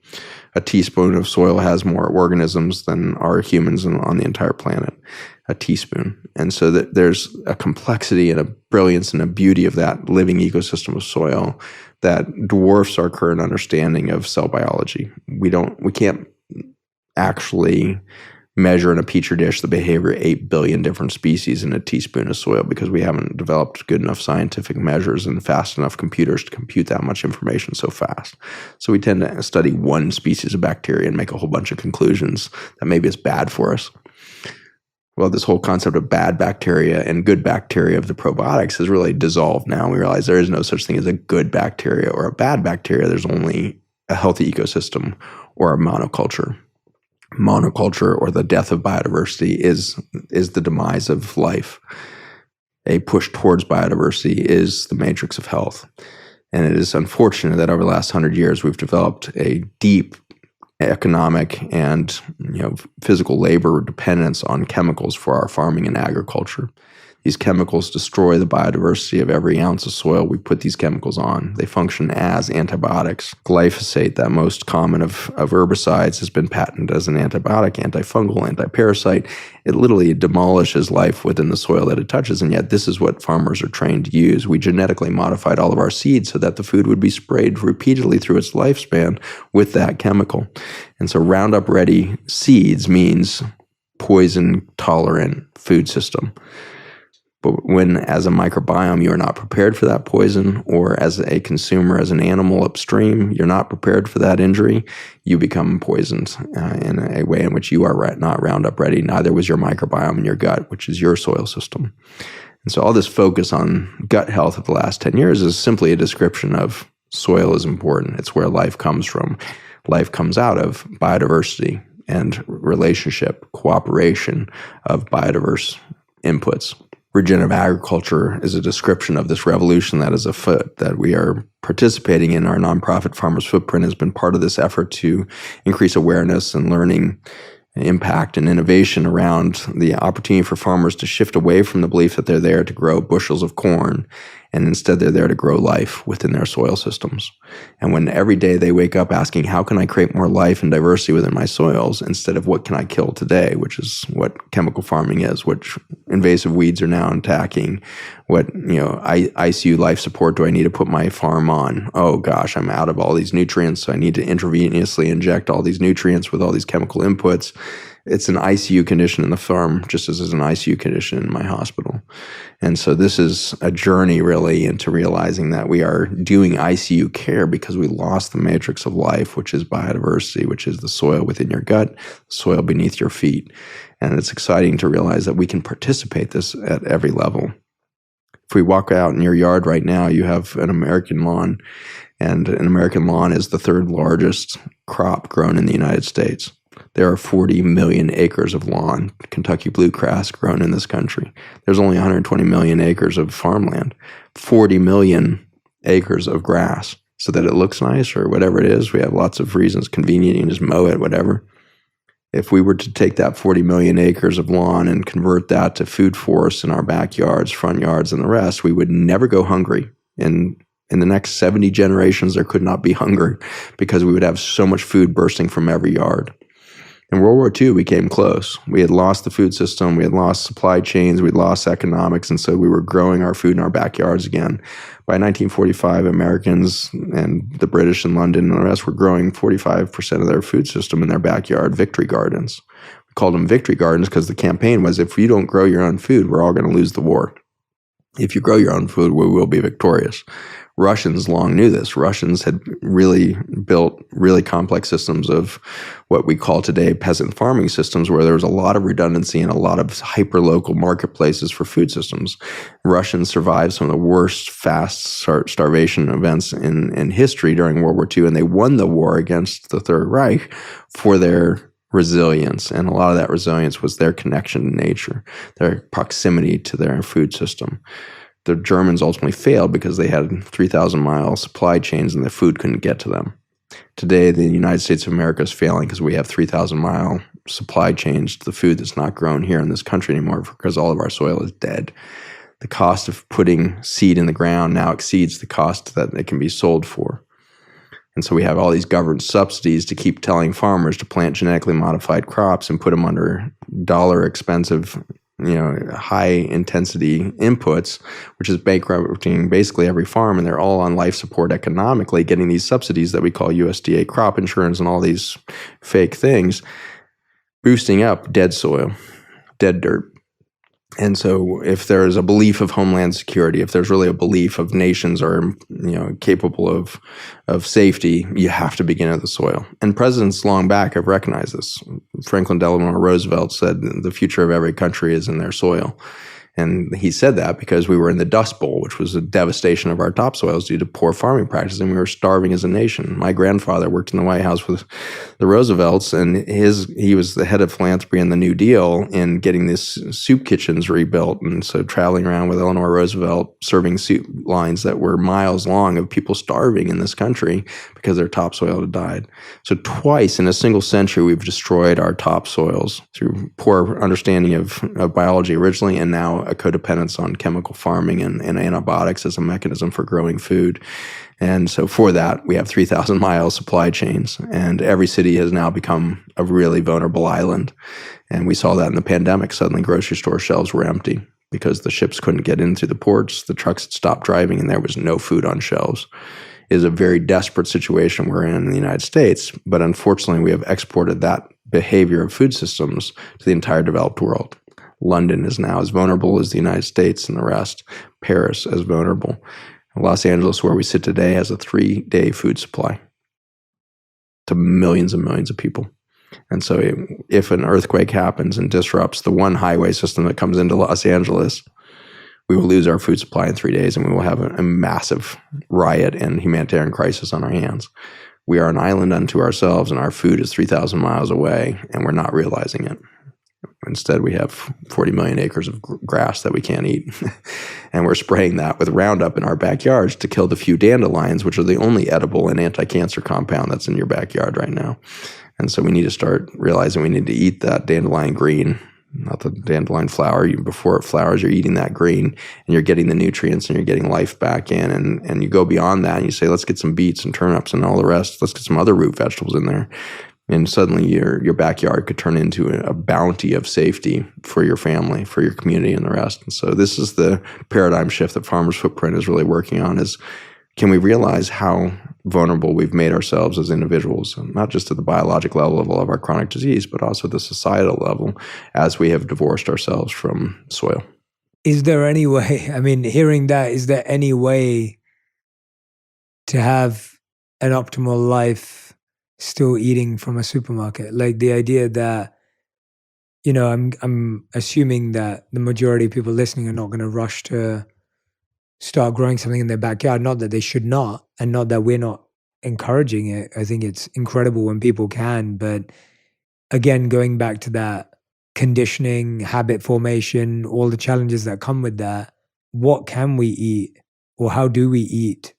A teaspoon of soil has more organisms than are humans on the entire planet. A teaspoon. And so that there's a complexity and a brilliance and a beauty of that living ecosystem of soil that dwarfs our current understanding of cell biology. We can't actually measure in a petri dish the behavior of 8 billion different species in a teaspoon of soil because we haven't developed good enough scientific measures and fast enough computers to compute that much information so fast. So we tend to study one species of bacteria and make a whole bunch of conclusions that maybe it's bad for us. Well, this whole concept of bad bacteria and good bacteria of the probiotics has really dissolved now. We realize there is no such thing as a good bacteria or a bad bacteria. There's only a healthy ecosystem or a monoculture. Monoculture, or the death of biodiversity, is the demise of life. A push towards biodiversity is the matrix of health. And it is unfortunate that over the last 100 years, we've developed a deep economic and physical labor dependence on chemicals for our farming and agriculture. These chemicals destroy the biodiversity of every ounce of soil we put these chemicals on. They function as antibiotics. Glyphosate, that most common of herbicides, has been patented as an antibiotic, antifungal, antiparasite. It literally demolishes life within the soil that it touches, and yet this is what farmers are trained to use. We genetically modified all of our seeds so that the food would be sprayed repeatedly through its lifespan with that chemical. And so Roundup Ready seeds means poison-tolerant food system. But when, as a microbiome, you are not prepared for that poison, or as a consumer, as an animal upstream, you're not prepared for that injury, you become poisoned in a way in which you are not Roundup ready. Neither was your microbiome in your gut, which is your soil system. And so all this focus on gut health of the last 10 years is simply a description of soil is important. It's where life comes from. Life comes out of biodiversity and relationship, cooperation of biodiverse inputs. Regenerative agriculture is a description of this revolution that is afoot, that we are participating in. Our nonprofit Farmers Footprint has been part of this effort to increase awareness and learning, impact, and innovation around the opportunity for farmers to shift away from the belief that they're there to grow bushels of corn, and instead they're there to grow life within their soil systems. And when every day they wake up asking, how can I create more life and diversity within my soils, instead of what can I kill today, which is what chemical farming is, which invasive weeds are now attacking, what ICU life support do I need to put my farm on? Oh gosh, I'm out of all these nutrients, so I need to intravenously inject all these nutrients with all these chemical inputs. It's an ICU condition in the farm, just as it's an ICU condition in my hospital. And so this is a journey really into realizing that we are doing ICU care because we lost the matrix of life, which is biodiversity, which is the soil within your gut, the soil beneath your feet. And it's exciting to realize that we can participate this at every level. If we walk out in your yard right now, you have an American lawn, and an American lawn is the third largest crop grown in the United States. There are 40 million acres of lawn, Kentucky bluegrass, grown in this country. There's only 120 million acres of farmland, 40 million acres of grass, so that it looks nice or whatever it is. We have lots of reasons, convenient, you can just mow it, whatever. If we were to take that 40 million acres of lawn and convert that to food forests in our backyards, front yards, and the rest, we would never go hungry. And in the next 70 generations, there could not be hunger because we would have so much food bursting from every yard. In World War II, we came close. We had lost the food system. We had lost supply chains. We'd lost economics. And so we were growing our food in our backyards again. By 1945, Americans and the British in London and the rest were growing 45% of their food system in their backyard, victory gardens. We called them victory gardens because the campaign was, if you don't grow your own food, we're all going to lose the war. If you grow your own food, we will be victorious. Russians long knew this. Russians had really built really complex systems of what we call today peasant farming systems, where there was a lot of redundancy and a lot of hyper-local marketplaces for food systems. Russians survived some of the worst fast starvation events in history during World War II, and they won the war against the Third Reich for their resilience. And a lot of that resilience was their connection to nature, their proximity to their food system. The Germans ultimately failed because they had 3,000-mile supply chains and the food couldn't get to them. Today, the United States of America is failing because we have 3,000-mile supply chains to the food that's not grown here in this country anymore because all of our soil is dead. The cost of putting seed in the ground now exceeds the cost that it can be sold for. And so we have all these government subsidies to keep telling farmers to plant genetically modified crops and put them under dollar expensive, high intensity inputs, which is bankrupting basically every farm, and they're all on life support economically, getting these subsidies that we call USDA crop insurance and all these fake things, boosting up dead soil, dead dirt. And so if there's a belief of homeland security, if there's really a belief of nations are, capable of safety, you have to begin at the soil. And presidents long back have recognized this. Franklin Delano Roosevelt said the future of every country is in their soil. And he said that because we were in the Dust Bowl, which was a devastation of our topsoils due to poor farming practices, and we were starving as a nation. My grandfather worked in the White House with the Roosevelts, and he was the head of philanthropy in the New Deal in getting these soup kitchens rebuilt. And so traveling around with Eleanor Roosevelt, serving soup lines that were miles long of people starving in this country because their topsoil had died. So twice in a single century, we've destroyed our topsoils through poor understanding of biology originally, and now a codependence on chemical farming and antibiotics as a mechanism for growing food. And so for that, we have 3,000-mile supply chains, and every city has now become a really vulnerable island. And we saw that in the pandemic. Suddenly grocery store shelves were empty because the ships couldn't get in through the ports, the trucks had stopped driving, and there was no food on shelves. It is a very desperate situation we're in the United States, but unfortunately we have exported that behavior of food systems to the entire developed world. London is now as vulnerable as the United States and the rest. Paris as vulnerable. Los Angeles, where we sit today, has a 3-day food supply to millions and millions of people. And so if an earthquake happens and disrupts the one highway system that comes into Los Angeles, we will lose our food supply in 3 days, and we will have a massive riot and humanitarian crisis on our hands. We are an island unto ourselves, and our food is 3,000 miles away, and we're not realizing it. Instead, we have 40 million acres of grass that we can't eat. And we're spraying that with Roundup in our backyards to kill the few dandelions, which are the only edible and anti-cancer compound that's in your backyard right now. And so we need to start realizing we need to eat that dandelion green, not the dandelion flower. Before it flowers, you're eating that green, and you're getting the nutrients, and you're getting life back in. And you go beyond that, and you say, let's get some beets and turnips and all the rest. Let's get some other root vegetables in there. And suddenly your backyard could turn into a bounty of safety for your family, for your community, and the rest. And so this is the paradigm shift that Farmers Footprint is really working on, is can we realize how vulnerable we've made ourselves as individuals, not just at the biologic level of our chronic disease, but also the societal level as we have divorced ourselves from soil. Is there any way, I mean, hearing that, is there any way to have an optimal life still eating from a supermarket? Like the idea that, you know, I'm assuming that the majority of people listening are not going to rush to start growing something in their backyard. Not that they should not, and not that we're not encouraging it. I think it's incredible when people can. But again, going back to that conditioning, habit formation, all the challenges that come with that, what can we eat or how do we eat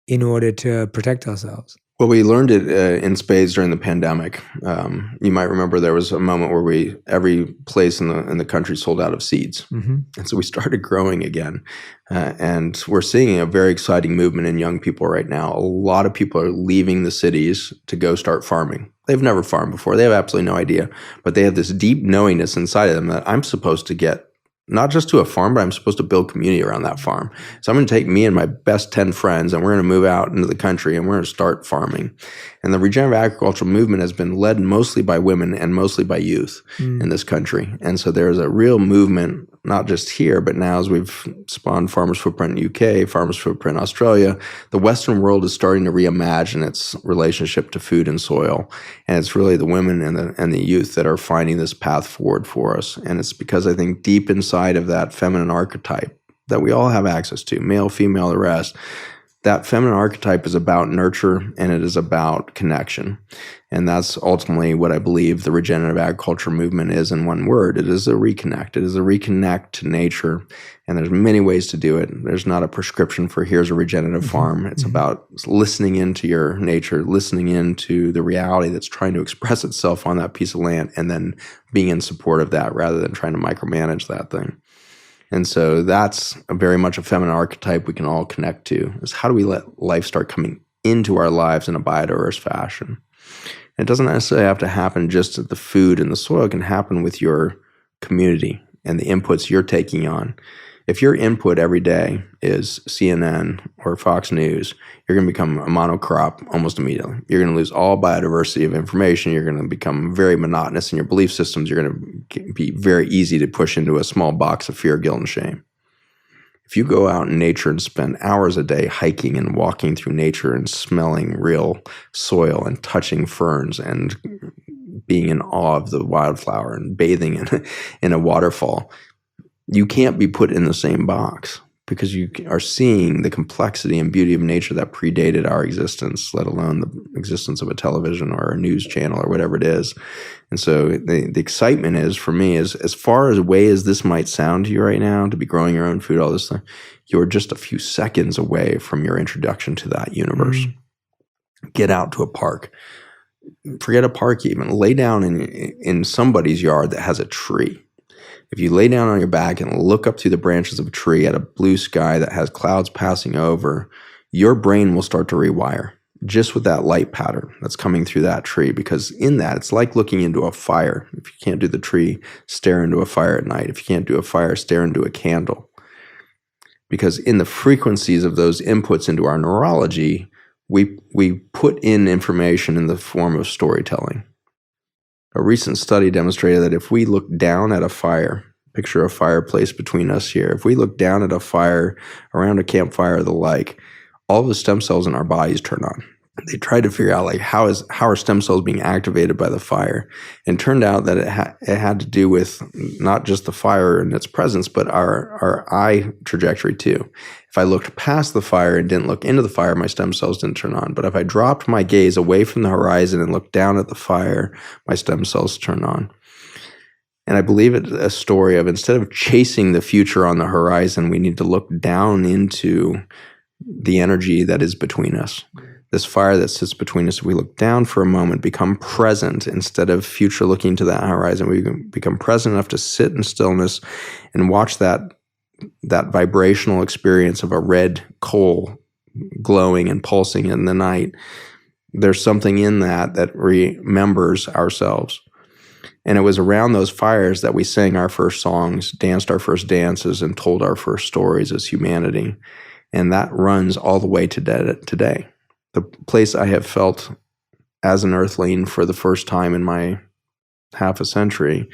in order to protect ourselves? Well, we learned it in spades during the pandemic. You might remember there was a moment where every place in the country sold out of seeds, and so we started growing again. And we're seeing a very exciting movement in young people right now. A lot of people are leaving the cities to go start farming. They've never farmed before. They have absolutely no idea, but they have this deep knowingness inside of them that I'm supposed to get not just to a farm, but I'm supposed to build community around that farm. So I'm going to take me and my best 10 friends, and we're going to move out into the country, and we're going to start farming. And the regenerative agricultural movement has been led mostly by women and mostly by youth in this country. And so there's a real movement, not just here, but now as we've spawned Farmers Footprint in UK, Farmers Footprint in Australia, the Western world is starting to reimagine its relationship to food and soil. And it's really the women and the youth that are finding this path forward for us. And it's because I think deep inside of that feminine archetype that we all have access to, male, female, the rest, that feminine archetype is about nurture and it is about connection. And that's ultimately what I believe the regenerative agriculture movement is in one word. It is a reconnect. It is a reconnect to nature. And there's many ways to do it. There's not a prescription for here's a regenerative farm. It's about listening into your nature, listening into the reality that's trying to express itself on that piece of land, and then being in support of that rather than trying to micromanage that thing. And so that's very much a feminine archetype we can all connect to, is how do we let life start coming into our lives in a biodiverse fashion? It doesn't necessarily have to happen just at the food and the soil. It can happen with your community and the inputs you're taking on. If your input every day is CNN or Fox News, you're going to become a monocrop almost immediately. You're going to lose all biodiversity of information. You're going to become very monotonous in your belief systems. You're going to be very easy to push into a small box of fear, guilt, and shame. If you go out in nature and spend hours a day hiking and walking through nature and smelling real soil and touching ferns and being in awe of the wildflower and bathing in a waterfall, you can't be put in the same box because you are seeing the complexity and beauty of nature that predated our existence, let alone the existence of a television or a news channel or whatever it is. And so the excitement is, for me, is as far away as this might sound to you right now, to be growing your own food, all this thing, you're just a few seconds away from your introduction to that universe. Get out to a park. Forget a park even. Lay down in somebody's yard that has a tree. If you lay down on your back and look up through the branches of a tree at a blue sky that has clouds passing over, your brain will start to rewire just with that light pattern that's coming through that tree. Because in that, it's like looking into a fire. If you can't do the tree, stare into a fire at night. If you can't do a fire, stare into a candle. Because in the frequencies of those inputs into our neurology, we put in information in the form of storytelling. A recent study demonstrated that if we look down at a fire, picture a fireplace between us here, if we look down at a fire, around a campfire or the like, all the stem cells in our bodies turn on. They tried to figure out how are stem cells being activated by the fire, and it turned out that it had to do with not just the fire and its presence, but our eye trajectory too. If I looked past the fire and didn't look into the fire, my stem cells didn't turn on. But if I dropped my gaze away from the horizon and looked down at the fire, my stem cells turn on. And I believe it's a story of, instead of chasing the future on the horizon, we need to look down into the energy that is between us. This fire that sits between us, we look down for a moment, become present instead of future looking to that horizon. We become present enough to sit in stillness and watch that vibrational experience of a red coal glowing and pulsing in the night. There's something in that remembers ourselves. And it was around those fires that we sang our first songs, danced our first dances, and told our first stories as humanity. And that runs all the way to today. The place I have felt as an earthling for the first time in my half a century,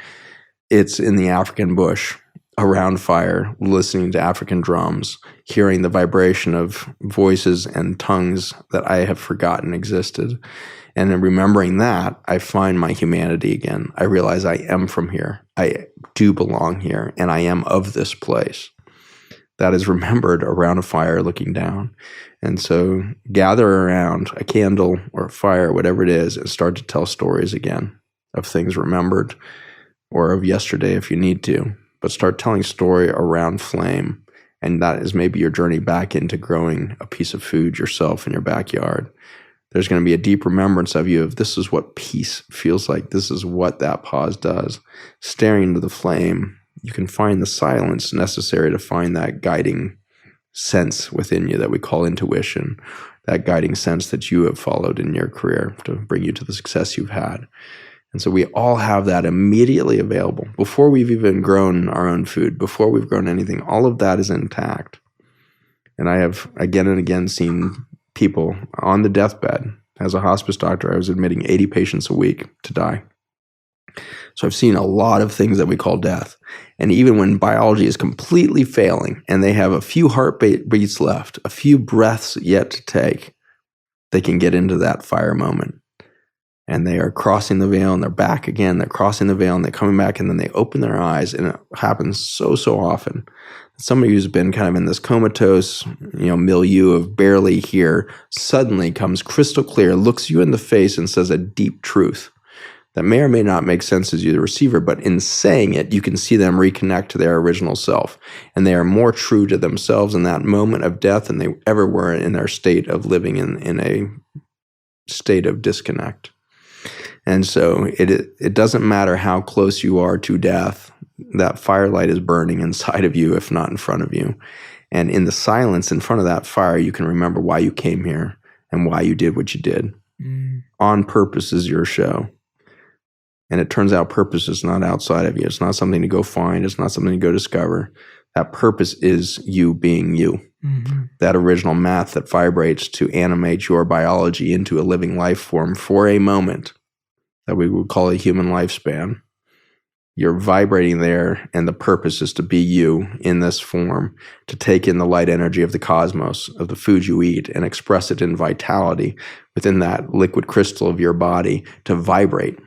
it's in the African bush, around fire, listening to African drums, hearing the vibration of voices and tongues that I have forgotten existed. And in remembering that, I find my humanity again. I realize I am from here. I do belong here, and I am of this place. That is remembered around a fire looking down. And so gather around a candle or a fire, whatever it is, and start to tell stories again of things remembered or of yesterday if you need to. But start telling story around flame. And that is maybe your journey back into growing a piece of food yourself in your backyard. There's going to be a deep remembrance of you of this is what peace feels like. This is what that pause does. Staring into the flame, you can find the silence necessary to find that guiding sense within you that we call intuition, that guiding sense that you have followed in your career to bring you to the success you've had. And so we all have that immediately available before we've even grown our own food, before we've grown anything. All of that is intact. And I have again and again seen people on the deathbed. As a hospice doctor, I was admitting 80 patients a week to die. So I've seen a lot of things that we call death. And even when biology is completely failing and they have a few heartbeats left, a few breaths yet to take, they can get into that fire moment. And they are crossing the veil and they're back again. They're crossing the veil and they're coming back and then they open their eyes. And it happens so often. Somebody who's been kind of in this comatose, milieu of barely here suddenly comes crystal clear, looks you in the face and says a deep truth that may or may not make sense as you, the receiver, but in saying it, you can see them reconnect to their original self. And they are more true to themselves in that moment of death than they ever were in their state of living in a state of disconnect. And so it doesn't matter how close you are to death, that firelight is burning inside of you, if not in front of you. And in the silence in front of that fire, you can remember why you came here and why you did what you did. On purpose is your show. And it turns out purpose is not outside of you. It's not something to go find. It's not something to go discover. That purpose is you being you. Mm-hmm. That original math that vibrates to animate your biology into a living life form for a moment that we would call a human lifespan. You're vibrating there, and the purpose is to be you in this form, to take in the light energy of the cosmos, of the food you eat, and express it in vitality within that liquid crystal of your body to vibrate.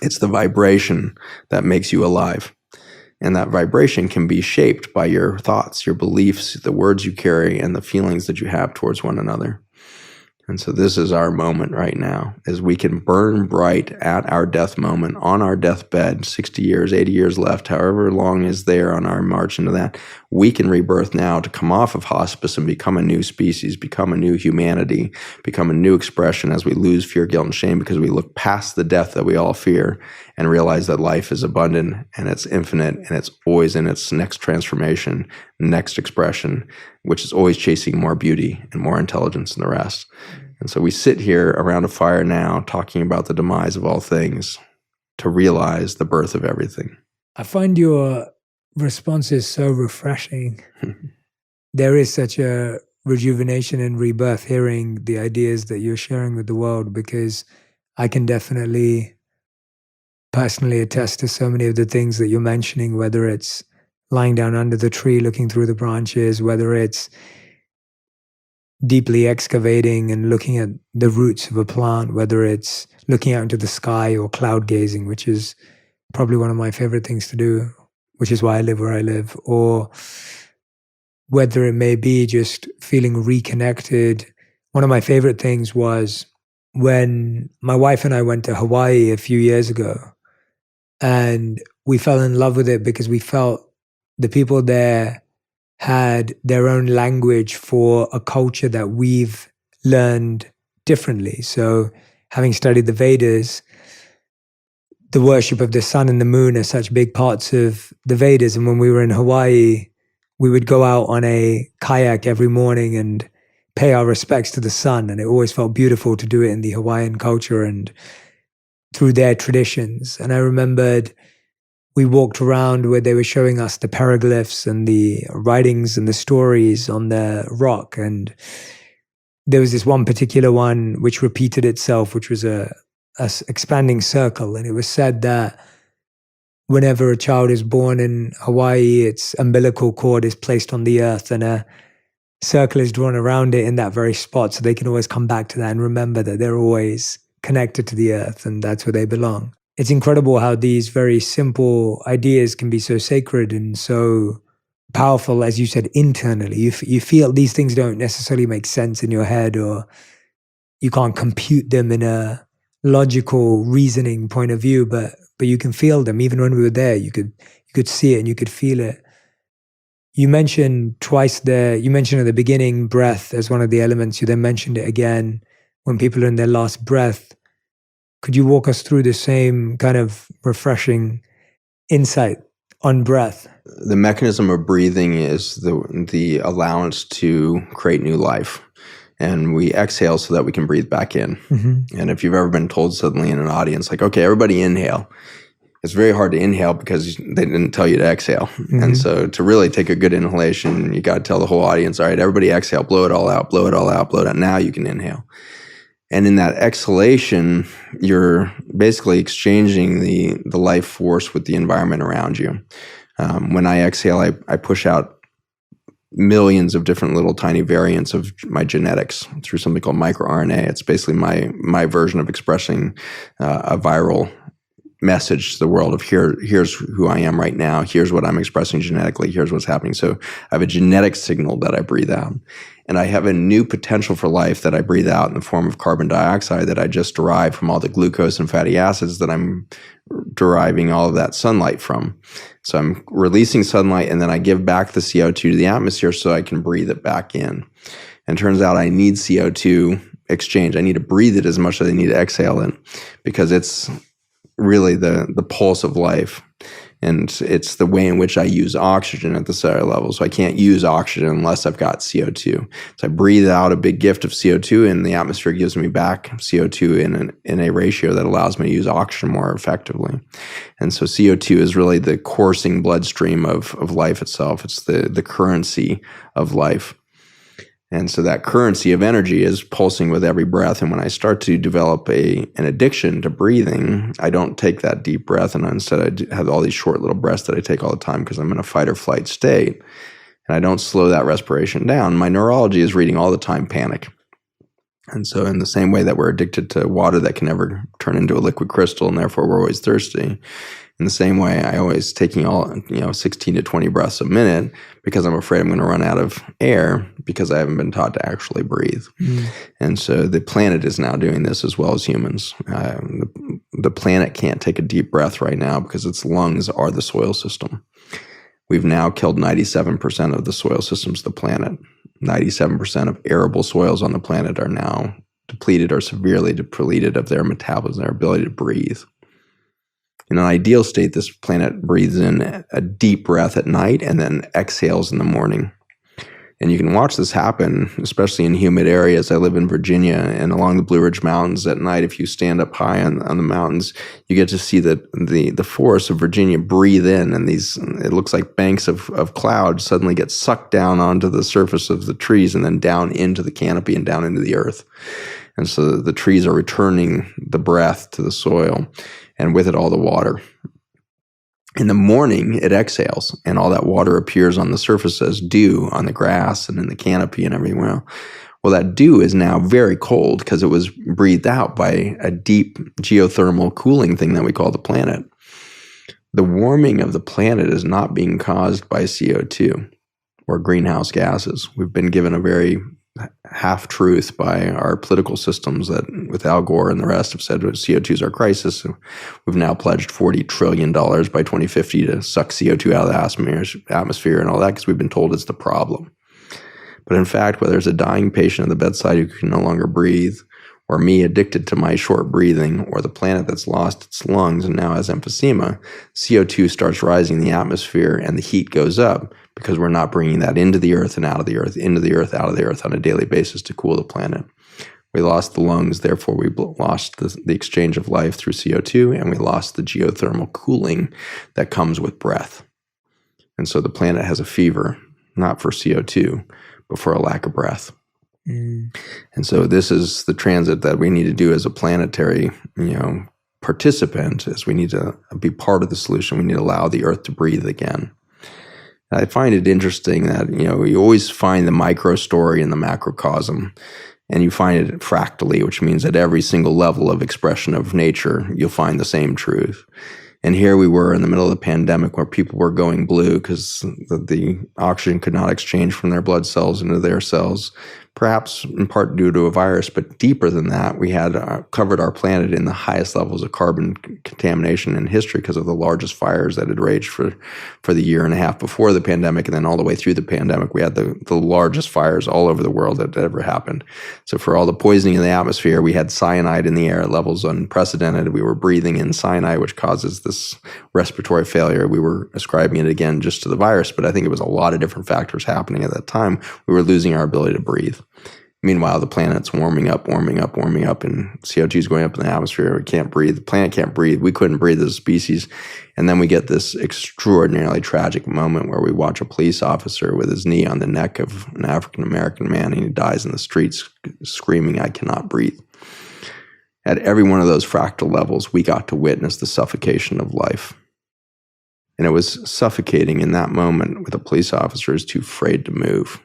It's the vibration that makes you alive. And that vibration can be shaped by your thoughts, your beliefs, the words you carry, and the feelings that you have towards one another. And so this is our moment right now, as we can burn bright at our death moment, on our deathbed, 60 years, 80 years left, however long is there on our march into that. We can rebirth now to come off of hospice and become a new species, become a new humanity, become a new expression as we lose fear, guilt, and shame, because we look past the death that we all fear and realize that life is abundant and it's infinite and it's always in its next transformation, next expression, which is always chasing more beauty and more intelligence than the rest. And so we sit here around a fire now talking about the demise of all things to realize the birth of everything. I find your responses so refreshing. There is such a rejuvenation and rebirth hearing the ideas that you're sharing with the world, because I can definitely personally attest to so many of the things that you're mentioning, whether it's lying down under the tree looking through the branches, whether it's deeply excavating and looking at the roots of a plant, whether it's looking out into the sky or cloud gazing, which is probably one of my favorite things to do, which is why I live where I live, or whether it may be just feeling reconnected. One of my favorite things was when my wife and I went to Hawaii a few years ago, and we fell in love with it because we felt the people there had their own language for a culture that we've learned differently. So having studied the Vedas, the worship of the sun and the moon are such big parts of the Vedas. And when we were in Hawaii, we would go out on a kayak every morning and pay our respects to the sun. And it always felt beautiful to do it in the Hawaiian culture and through their traditions. And I remembered we walked around where they were showing us the petroglyphs and the writings and the stories on the rock. And there was this one particular one which repeated itself, which was a expanding circle. And it was said that whenever a child is born in Hawaii, its umbilical cord is placed on the earth and a circle is drawn around it in that very spot, so they can always come back to that and remember that they're always connected to the earth and that's where they belong. It's incredible how these very simple ideas can be so sacred and so powerful, as you said, internally. You feel these things don't necessarily make sense in your head, or you can't compute them in a logical reasoning point of view, but you can feel them. Even when we were there, you could see it and you could feel it. You mentioned twice there, you mentioned at the beginning breath as one of the elements. You then mentioned it again when people are in their last breath. Could you walk us through the same kind of refreshing insight on breath? The mechanism of breathing is the allowance to create new life. And we exhale so that we can breathe back in. Mm-hmm. And if you've ever been told suddenly in an audience, like, okay, everybody inhale. It's very hard to inhale because they didn't tell you to exhale. Mm-hmm. And so to really take a good inhalation, you got to tell the whole audience, all right, everybody exhale, blow it all out, blow it all out, blow it out. Now you can inhale. And in that exhalation, you're basically exchanging the life force with the environment around you. When I exhale, I push out millions of different little tiny variants of my genetics through something called microRNA. It's basically my version of expressing a viral message to the world of here's who I am right now. Here's what I'm expressing genetically. Here's what's happening. So I have a genetic signal that I breathe out. And I have a new potential for life that I breathe out in the form of carbon dioxide that I just derive from all the glucose and fatty acids that I'm deriving all of that sunlight from. So I'm releasing sunlight and then I give back the CO2 to the atmosphere so I can breathe it back in. And it turns out I need CO2 exchange. I need to breathe it as much as I need to exhale it because it's really the pulse of life. And it's the way in which I use oxygen at the cellular level. So I can't use oxygen unless I've got CO2. So I breathe out a big gift of CO2 and the atmosphere gives me back CO2 in a ratio that allows me to use oxygen more effectively. And so CO2 is really the coursing bloodstream of life itself. It's the currency of life. And so that currency of energy is pulsing with every breath. And when I start to develop an addiction to breathing, I don't take that deep breath. And instead I have all these short little breaths that I take all the time because I'm in a fight or flight state. And I don't slow that respiration down. My neurology is reading all the time panic. And so in the same way that we're addicted to water that can never turn into a liquid crystal and therefore we're always thirsty, in the same way, I always taking 16 to 20 breaths a minute because I'm afraid I'm going to run out of air because I haven't been taught to actually breathe. Mm. And so the planet is now doing this as well as humans. The planet can't take a deep breath right now because its lungs are the soil system. We've now killed 97% of the soil systems of the planet. 97% of arable soils on the planet are now depleted or severely depleted of their metabolism, their ability to breathe. In an ideal state, this planet breathes in a deep breath at night and then exhales in the morning. And you can watch this happen, especially in humid areas. I live in Virginia, and along the Blue Ridge Mountains at night, if you stand up high on the mountains, you get to see the forests of Virginia breathe in, and it looks like banks of cloud suddenly get sucked down onto the surface of the trees and then down into the canopy and down into the earth. And so the trees are returning the breath to the soil, and with it all the water. In the morning, it exhales, and all that water appears on the surface as dew on the grass and in the canopy and everywhere. Well, that dew is now very cold because it was breathed out by a deep geothermal cooling thing that we call the planet. The warming of the planet is not being caused by CO2 or greenhouse gases. We've been given a very half-truth by our political systems that with Al Gore and the rest have said CO2 is our crisis. We've now pledged $40 trillion by 2050 to suck CO2 out of the atmosphere and all that because we've been told it's the problem. But in fact, whether it's a dying patient at the bedside who can no longer breathe, or me addicted to my short breathing, or the planet that's lost its lungs and now has emphysema, CO2 starts rising in the atmosphere and the heat goes up because we're not bringing that into the earth and out of the earth, into the earth, out of the earth on a daily basis to cool the planet. We lost the lungs, therefore we lost the exchange of life through CO2, and we lost the geothermal cooling that comes with breath. And so the planet has a fever, not for CO2, but for a lack of breath. And so this is the transit that we need to do as a planetary, participant, is we need to be part of the solution. We need to allow the Earth to breathe again. I find it interesting that, you always find the micro story in the macrocosm, and you find it fractally, which means at every single level of expression of nature, you'll find the same truth. And here we were in the middle of the pandemic where people were going blue because the oxygen could not exchange from their blood cells into their cells, perhaps in part due to a virus. But deeper than that, we had covered our planet in the highest levels of carbon contamination in history because of the largest fires that had raged for the year and a half before the pandemic. And then all the way through the pandemic, we had the largest fires all over the world that ever happened. So for all the poisoning in the atmosphere, we had cyanide in the air at levels unprecedented. We were breathing in cyanide, which causes this respiratory failure. We were ascribing it again just to the virus, but I think it was a lot of different factors happening at that time. We were losing our ability to breathe. Meanwhile, the planet's warming up, and CO2 is going up in the atmosphere. We can't breathe. The planet can't breathe. We couldn't breathe as a species. And then we get this extraordinarily tragic moment where we watch a police officer with his knee on the neck of an African-American man, and he dies in the streets screaming, "I cannot breathe." At every one of those fractal levels, we got to witness the suffocation of life. And it was suffocating in that moment with a police officer who's too afraid to move.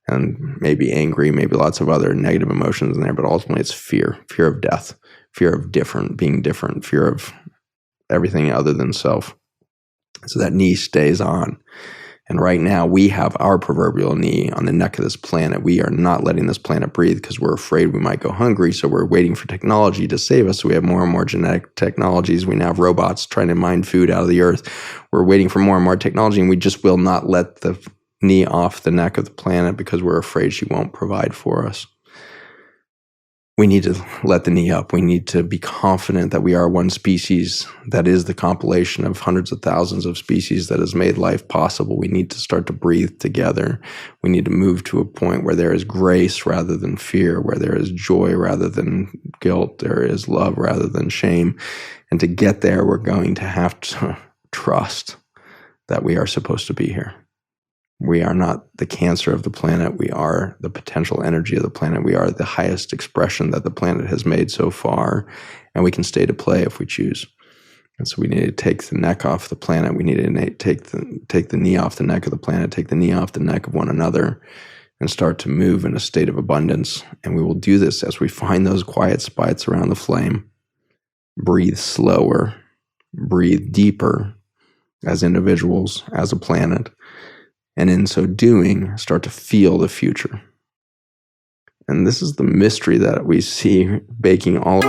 And maybe angry, maybe lots of other negative emotions in there, but ultimately it's fear of death, fear of being different, fear of everything other than self. So that knee stays on. And right now we have our proverbial knee on the neck of this planet. We are not letting this planet breathe because we're afraid we might go hungry. So we're waiting for technology to save us. So we have more and more genetic technologies. We now have robots trying to mine food out of the earth. We're waiting for more and more technology, and we just will not let the knee off the neck of the planet because we're afraid she won't provide for us. We need to let the knee up. We need to be confident that we are one species that is the compilation of hundreds of thousands of species that has made life possible. We need to start to breathe together. We need to move to a point where there is grace rather than fear, where there is joy rather than guilt, there is love rather than shame. And to get there, we're going to have to trust that we are supposed to be here. We are not the cancer of the planet. We are the potential energy of the planet. We are the highest expression that the planet has made so far, and we can stay to play if we choose. And so we need to take the neck off the planet. We need to take the knee off the neck of the planet, take the knee off the neck of one another, and start to move in a state of abundance. And we will do this as we find those quiet spots around the flame. Breathe slower, breathe deeper as individuals, as a planet. And in so doing, start to feel the future. And this is the mystery that we see baking all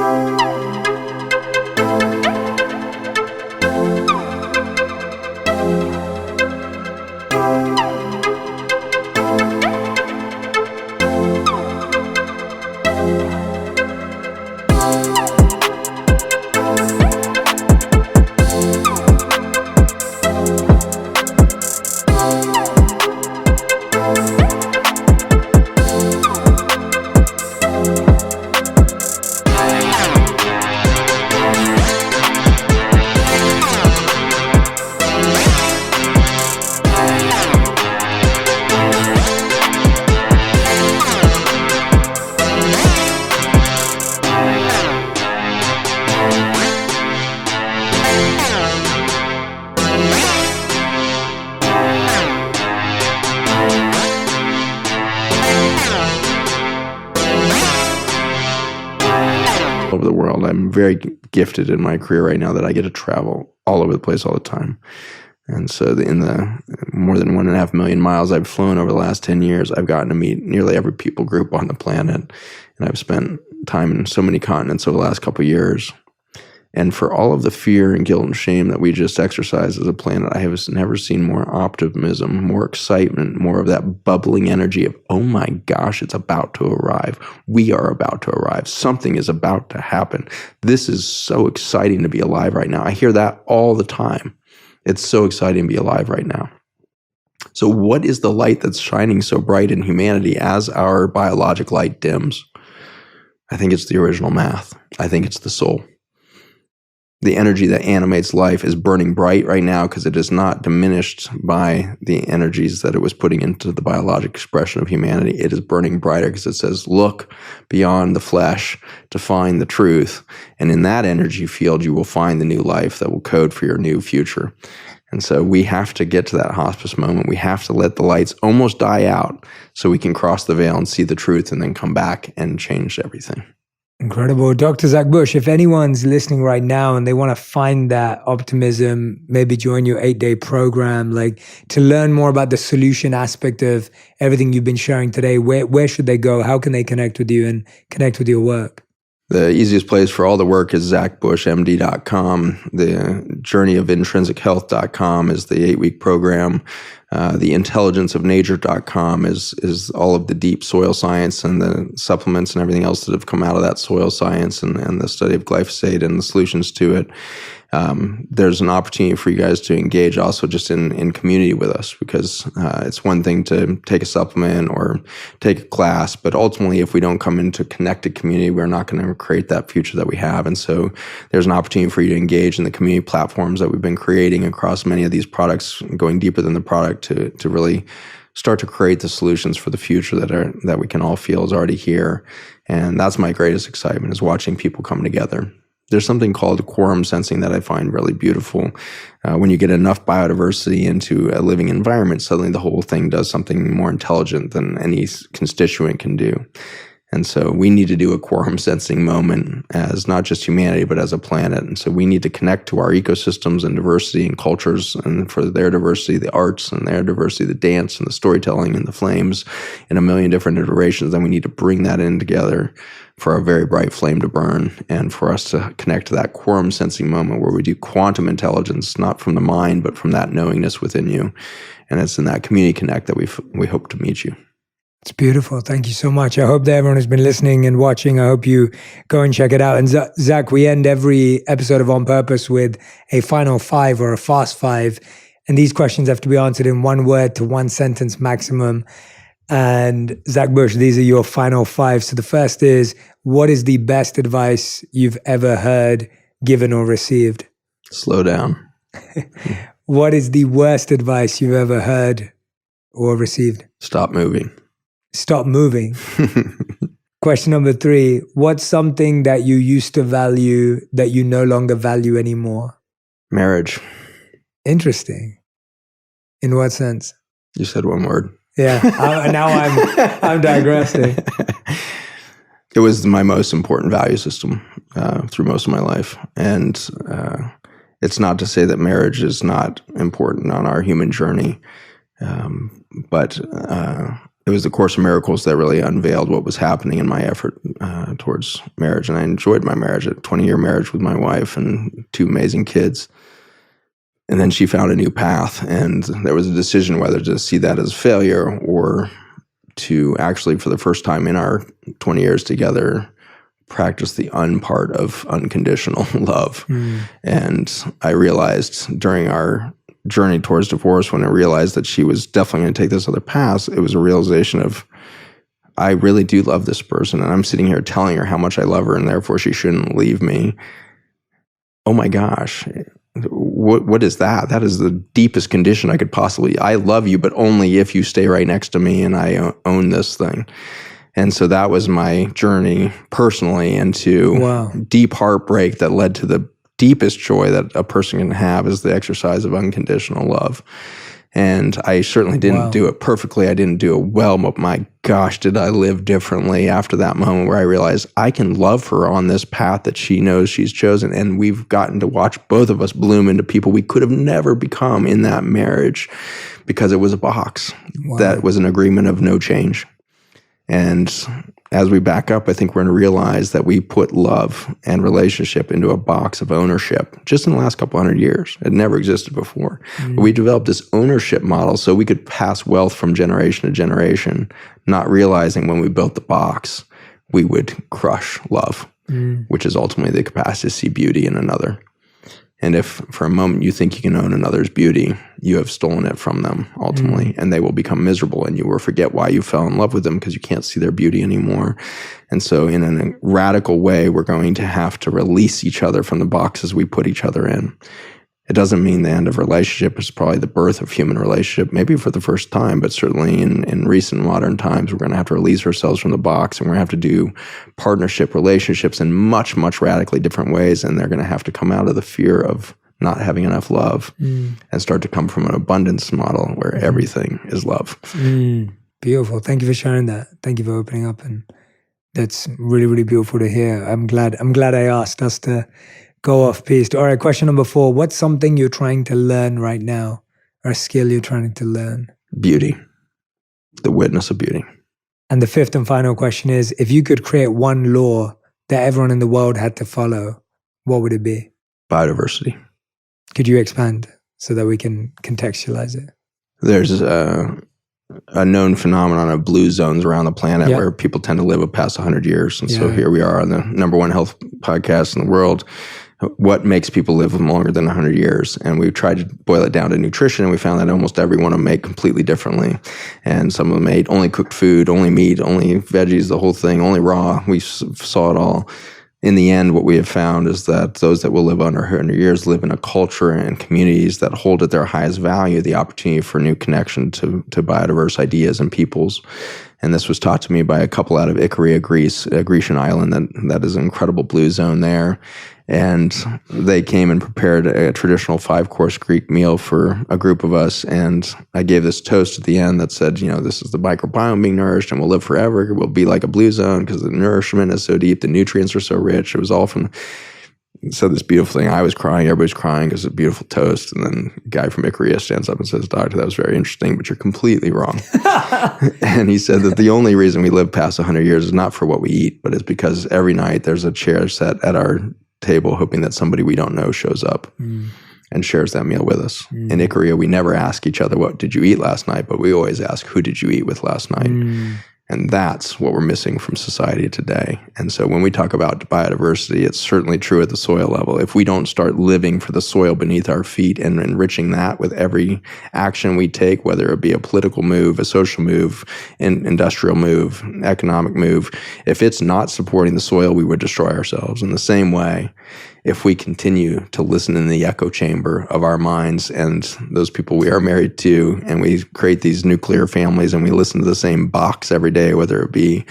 over the world. I'm very gifted in my career right now that I get to travel all over the place all the time. And so in the more than 1.5 million miles I've flown over the last 10 years, I've gotten to meet nearly every people group on the planet. And I've spent time in so many continents over the last couple of years. And for all of the fear and guilt and shame that we just exercise as a planet, I have never seen more optimism, more excitement, more of that bubbling energy of, oh my gosh, it's about to arrive. We are about to arrive. Something is about to happen. This is so exciting to be alive right now. I hear that all the time. It's so exciting to be alive right now. So what is the light that's shining so bright in humanity as our biologic light dims? I think it's the original math. I think it's the soul. The energy that animates life is burning bright right now because it is not diminished by the energies that it was putting into the biologic expression of humanity. It is burning brighter because it says, look beyond the flesh to find the truth. And in that energy field, you will find the new life that will code for your new future. And so we have to get to that hospice moment. We have to let the lights almost die out so we can cross the veil and see the truth and then come back and change everything. Incredible. Dr. Zach Bush, if anyone's listening right now and they want to find that optimism, maybe join your 8-day program, like to learn more about the solution aspect of everything you've been sharing today, where should they go? How can they connect with you and connect with your work? The easiest place for all the work is zachbushmd.com. The journeyofintrinsichealth.com is the 8-week program. The intelligenceofnature.com is all of the deep soil science and the supplements and everything else that have come out of that soil science and the study of glyphosate and the solutions to it. There's an opportunity for you guys to engage also just in community with us, because it's one thing to take a supplement or take a class, but ultimately if we don't come into connected community, we're not going to create that future that we have. And so there's an opportunity for you to engage in the community platforms that we've been creating across many of these products, going deeper than the product to really start to create the solutions for the future that we can all feel is already here. And that's my greatest excitement, is watching people come together. There's something called quorum sensing that I find really beautiful. When you get enough biodiversity into a living environment, suddenly the whole thing does something more intelligent than any constituent can do. And so we need to do a quorum sensing moment as not just humanity, but as a planet. And so we need to connect to our ecosystems and diversity and cultures, and for their diversity, the arts, and their diversity, the dance and the storytelling and the flames in a million different iterations. Then we need to bring that in together for a very bright flame to burn, and for us to connect to that quorum sensing moment where we do quantum intelligence, not from the mind, but from that knowingness within you. And it's in that community connect that we hope to meet you. It's beautiful. Thank you so much. I hope that everyone has been listening and watching. I hope you go and check it out. And Zach, we end every episode of On Purpose with a final 5 or a fast 5. And these questions have to be answered in 1 word to 1 sentence maximum. And Zach Bush, these are your final 5. So the first is, what is the best advice you've ever heard, given, or received? Slow down. What is the worst advice you've ever heard or received? Stop moving. Stop moving. Question number 3, what's something that you used to value that you no longer value anymore? Marriage. Interesting. In what sense? You said 1 word. Yeah. Now I'm digressing. It was my most important value system through most of my life. And it's not to say that marriage is not important on our human journey, but it was the Course in Miracles that really unveiled what was happening in my effort towards marriage. And I enjoyed my marriage, a 20-year marriage with my wife and 2 amazing kids. And then she found a new path, and there was a decision whether to see that as failure or to actually, for the first time in our 20 years together, practice the part of unconditional love. And I realized during our journey towards divorce, when I realized that she was definitely going to take this other path, it was a realization of, I really do love this person, and I'm sitting here telling her how much I love her, and therefore she shouldn't leave me. Oh my gosh. What is that? That is the deepest condition I could possibly. I love you, but only if you stay right next to me and I own this thing. And so that was my journey personally into deep heartbreak that led to the deepest joy that a person can have, is the exercise of unconditional love. And I certainly didn't do it perfectly. I didn't do it well, but my gosh, did I live differently after that moment where I realized I can love her on this path that she knows she's chosen. And we've gotten to watch both of us bloom into people we could have never become in that marriage, because it was a box that was an agreement of no change. And as we back up, I think we're going to realize that we put love and relationship into a box of ownership just in the last couple 100 years. It never existed before. We developed this ownership model so we could pass wealth from generation to generation, not realizing when we built the box, we would crush love, which is ultimately the capacity to see beauty in another. And if for a moment you think you can own another's beauty, you have stolen it from them ultimately, and they will become miserable, and you will forget why you fell in love with them because you can't see their beauty anymore. And so in a radical way, we're going to have to release each other from the boxes we put each other in. It doesn't mean the end of relationship. It's probably the birth of human relationship, maybe for the first time, but certainly in recent modern times, we're going to have to release ourselves from the box, and we're going to have to do partnership relationships in much, much radically different ways. And they're going to have to come out of the fear of not having enough love and start to come from an abundance model where everything is love. Beautiful. Thank you for sharing that. Thank you for opening up. And that's really, really beautiful to hear. I'm glad I asked us to go off piste. All right, question number 4. What's something you're trying to learn right now, or a skill you're trying to learn? Beauty. The witness of beauty. And the 5th and final question is, if you could create one law that everyone in the world had to follow, what would it be? Biodiversity. Could you expand so that we can contextualize it? There's a known phenomenon of blue zones around the planet where people tend to live past 100 years. And so here we are on the #1 health podcast in the world. What makes people live longer than 100 years? And we tried to boil it down to nutrition, and we found that almost every one of them ate completely differently. And some of them ate only cooked food, only meat, only veggies, the whole thing, only raw. We saw it all. In the end, what we have found is that those that will live under 100 years live in a culture and communities that hold at their highest value the opportunity for new connection to biodiverse ideas and peoples. And this was taught to me by a couple out of Ikaria, Greece, a Grecian island that is an incredible blue zone there. And they came and prepared a traditional 5-course Greek meal for a group of us. And I gave this toast at the end that said, this is the microbiome being nourished, and we'll live forever. We'll be like a blue zone because the nourishment is so deep. The nutrients are so rich. It was all from, said this beautiful thing. I was crying. Everybody's crying because it's a beautiful toast. And then a guy from Ikaria stands up and says, "Doctor, that was very interesting, but you're completely wrong." And he said that the only reason we live past 100 years is not for what we eat, but it's because every night there's a chair set at our table hoping that somebody we don't know shows up and shares that meal with us. In Ikaria, we never ask each other, "What did you eat last night?" But we always ask, "Who did you eat with last night?" And that's what we're missing from society today. And so when we talk about biodiversity, it's certainly true at the soil level. If we don't start living for the soil beneath our feet and enriching that with every action we take, whether it be a political move, a social move, an industrial move, economic move, if it's not supporting the soil, we would destroy ourselves. In the same way, if we continue to listen in the echo chamber of our minds and those people we are married to, and we create these nuclear families and we listen to the same box every day, whether it be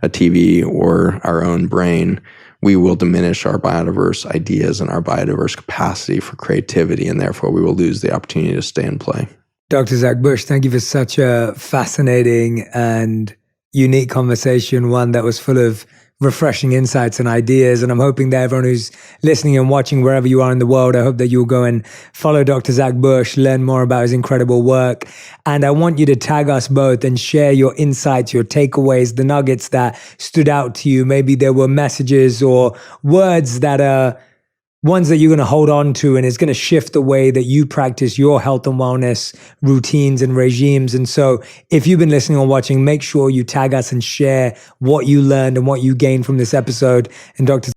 a TV or our own brain, we will diminish our biodiverse ideas and our biodiverse capacity for creativity, and therefore we will lose the opportunity to stay and play. Dr. Zach Bush, thank you for such a fascinating and unique conversation, one that was full of refreshing insights and ideas. And I'm hoping that everyone who's listening and watching wherever you are in the world, I hope that you'll go and follow Dr. Zach Bush, learn more about his incredible work. And I want you to tag us both and share your insights, your takeaways, the nuggets that stood out to you. Maybe there were messages or words that are ones that you're going to hold on to, and it's going to shift the way that you practice your health and wellness routines and regimes. And so if you've been listening or watching, make sure you tag us and share what you learned and what you gained from this episode. And Dr.